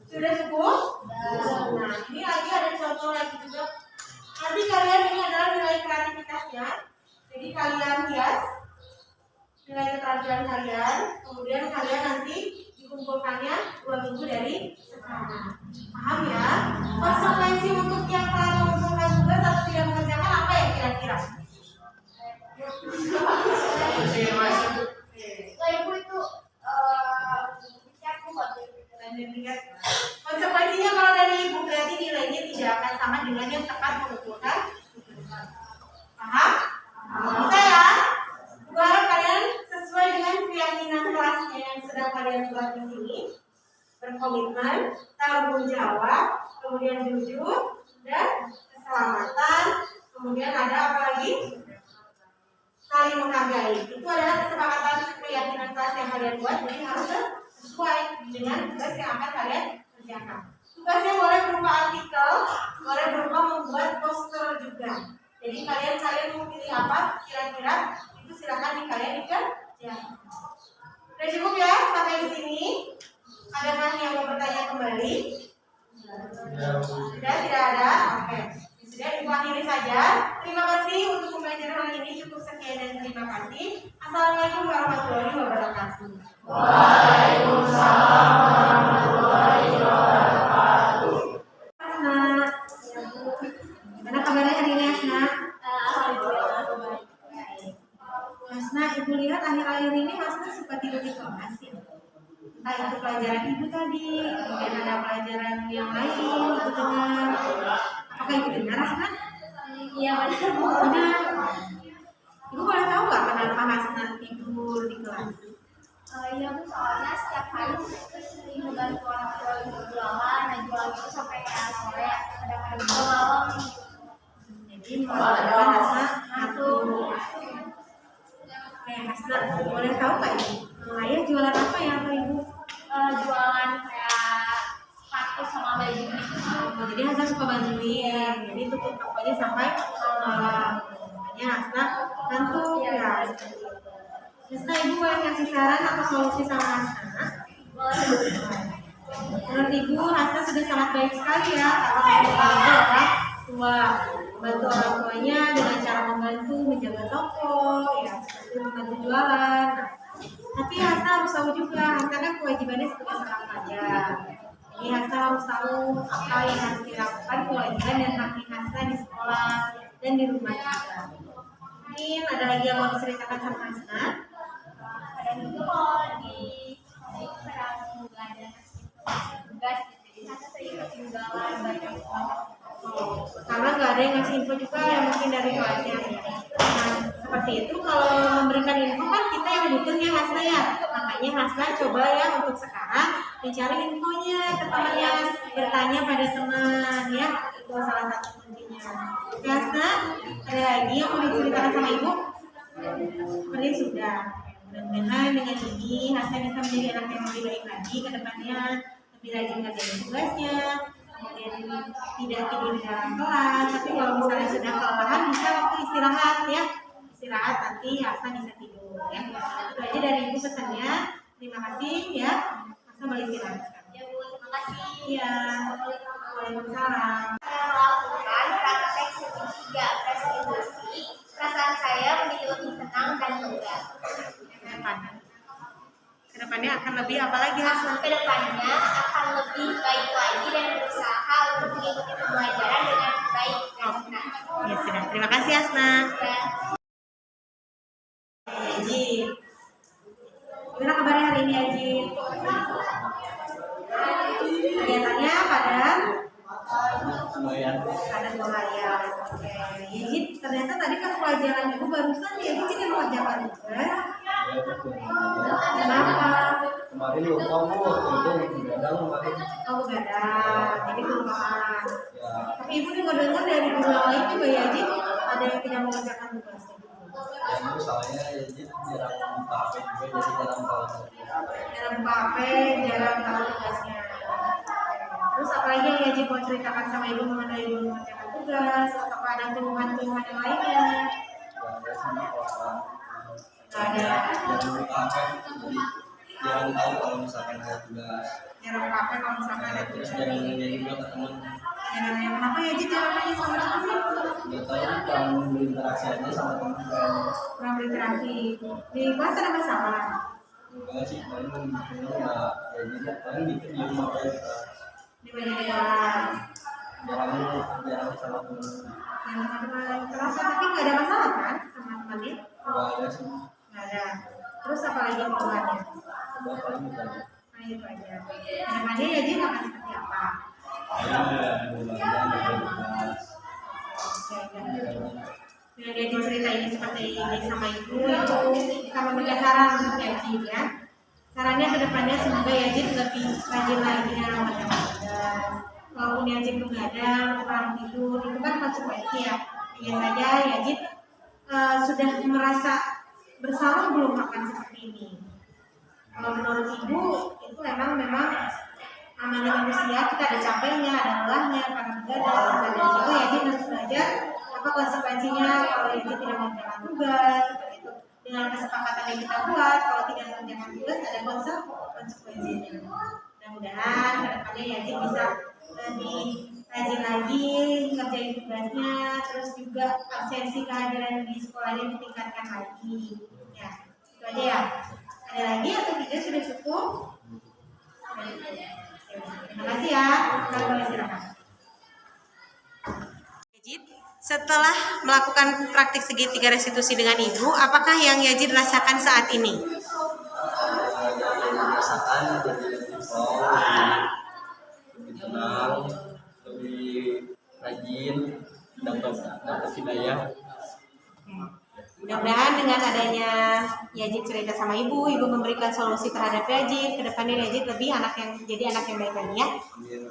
Sudah cukup? Nah, ini lagi ada contoh lagi juga. Nanti kalian ini adalah nilai kreativitasnya. Jadi kalian hias nilai keterampilan kalian, kemudian kalian nanti dikumpulkannya 2 minggu dari sekarang. Paham ya? Konsekuensi untuk yang telah mengumpulkan tugas atau tidak mengerjakan apa ya kira-kira? Ibu itu konsekuensinya kalau dari ibu berarti nilainya tidak akan sama dengan yang tepat mengumpulkan. Paham? Bisa ya? Gue harap kalian sesuai dengan keyakinan kelasnya yang sedang kalian buat di sini, berkomitmen, tanggung jawab, kemudian jujur dan keselamatan, kemudian ada apa lagi? Saling menghargai. Itu adalah kesepakatan keyakinan kelas yang kalian buat, jadi harus sesuai dengan tugas yang akan kalian kerjakan. Tugasnya boleh berupa artikel, boleh berupa membuat poster juga. Jadi kalian mau pilih apa kira-kira, itu silakan kalian kerjakan. Sudah cukup ya sampai di sini? Adakah yang mau bertanya kembali? Sudah, tidak ada? Oke. Sudah, ibu akhiri saja. Terima kasih untuk pembelajaran hari ini, cukup sekian dan terima kasih. Assalamualaikum warahmatullahi wabarakatuh. Waalaikumsalam warahmatullahi wabarakatuh. Asna, gimana kabarnya hari ini Asna? alhamdulillah. Asna, ibu lihat akhir-akhir ini Asna suka tidur di kelas ya? Entah itu pelajaran ibu tadi, kemudian ada pelajaran yang lain ibu dengar. Apakah ibu dengar Asna? Iya benar. Benar. Ibu boleh tahu nggak kenapa Asna tidur di kelas? Iya Bu, soalnya setiap hari sering membantu orang tua ibu jualan, nah jualan itu sampai sore, kadang-kadang juga malam. Jadi menyebabkan Asna ngantuk. Asna, boleh tahu nggak ibu? Ayah jualan apa ya atau ibu? Jualan kayak sepatu sama baju gitu. Jadi Asna suka bantuin, jadi tutup tokonya sampai malam. Makanya Asna ngantuk ya. Asna, ibu boleh ngasih saran atau solusi sama Asna? Menurut ibu, Asna sudah sangat baik sekali ya kalau membantu orang tua, membantu orang tuanya dengan cara membantu menjaga toko, ya seperti membantu jualan. Tapi Asna harus tahu juga, Asna kan kewajibannya sebagai seorang pelajar. Jadi Asna harus tahu apa yang harus dilakukan, kewajiban dan hak Asna di sekolah dan di rumah juga. Mungkin ada lagi yang mau diceritakan sama Asna? Ada juga kalau di sekolah itu kadang nggak ada tugas gitu, jadi saya sering ketinggalan banyak banget. Karena nggak ada yang ngasih info juga ya mungkin dari kelasnya. Nah, seperti itu kalau memberikan info kan kita yang butuh ya Hasna ya. Makanya Hasna coba ya untuk sekarang mencari infonya ke temannya, bertanya pada teman ya. Itu salah satu kuncinya. Oke Hasna, ada lagi yang mau diceritakan sama ibu? Sepertinya sudah. Mudah-mudahan dengan ini Hasan bisa menjadi anak yang lebih baik lagi ke depannya, lebih rajin ngerjain tugasnya, kemudian tidak tidur di dalam kelas. Tapi kalau misalnya sudah kelelahan bisa waktu istirahat ya, istirahat nanti Hasan bisa tidur ya. Itu aja dari ibu pesannya. Terima kasih ya. Hasan boleh istirahat sekarang. Ya Bu, terima kasih. Iya. Waalaikumsalam. Saya melakukan praktek segitiga restitusi, perasaan saya menjadi lebih tenang dan lega. Kedepannya akan lebih apa lagi Hasan? Kedepannya akan lebih baik lagi dan berusaha untuk mengikuti pembelajaran dengan baik dan benar. Ya sudah, terima kasih Hasna. Haji, gimana kabarnya hari ini Haji? Kegiatannya padat? Padat lumayan. Oke, Haji ternyata tadi pas pelajaran ibu barusan Haji tidak mengerjakan tugas. Kenapa? Kemarin lupa Bu, itu begadang kemarin. Oh begadang, jadi kelupaan. Tapi ibu juga dengar dari guru lain juga ya Haji, ada yang tidak mengerjakan tugasnya. Ya Bu, soalnya ya jarang buka HP juga, jadi jarang tahu. Jarang buka HP, jarang tahu tugasnya. Terus apa lagi yang Haji mau ceritakan sama ibu mengenai ibu mengerjakan tugas? Apakah ada keluhan-keluhan yang lainnya? Nggak ada. Jarang buka HP, jadi jarang tahu kalau misalkan ada tugas. Jarang buka HP kalau misalkan ada Terus tugas. jarang nanya juga ke teman. Jarang nanya kenapa ya Haji jarang nanya sama teman sih? Nggak tahu kurang berinteraksi aja sama teman. Kurang berinteraksi. Di kelas ada masalah? Enggak sih, paling nggak ya gitu, paling gitu di rumah aja. Di banyak kelas. Jarang sama teman. Yang teman-teman kelas tapi nggak ada masalah kan sama temannya? Nggak ada sih. Nggak ada. Terus apa lagi keluhannya? Udah paling gitu aja. Nah itu aja. Kedepannya ya Haji akan seperti apa? Dengan Haji cerita ini seperti ini sama ibu, kita memberikan saran untuk Haji ya. Sarannya kedepannya semoga Haji lebih rajin lagi dalam mengerjakan tugas. Walaupun Haji begadang, kurang tidur, itu kan konsekuensi ya. Hanya saja Haji sudah merasa bersalah belum akan seperti ini. Kalau menurut ibu itu memang namanya manusia, kita ada capeknya, ada lelahnya karena begadang. Dan dari situ Haji harus belajar apa konsekuensinya kalau Haji tidak mengerjakan tugas seperti itu. Dengan kesepakatan yang kita buat, kalau tidak mengerjakan tugas ada konsekuensinya. Mudah-mudahan kedepannya Haji bisa lebih rajin lagi ngerjain tugasnya, terus juga absensi kehadiran di sekolahnya ditingkatkan lagi. Ya, itu aja ya. Ada lagi atau tidak sudah cukup? Terima kasih ya. Kalian boleh silakan. Setelah melakukan praktik segitiga restitusi dengan ibu, apakah yang Yazid rasakan saat ini? Rasakan jadi lebih lebih tenang, lebih rajin, dapat hidayah. Mudah-mudahan dengan adanya Yazid cerita sama ibu memberikan solusi terhadap Yazid, kedepannya Yazid lebih jadi anak yang baik lagi ya. Amin.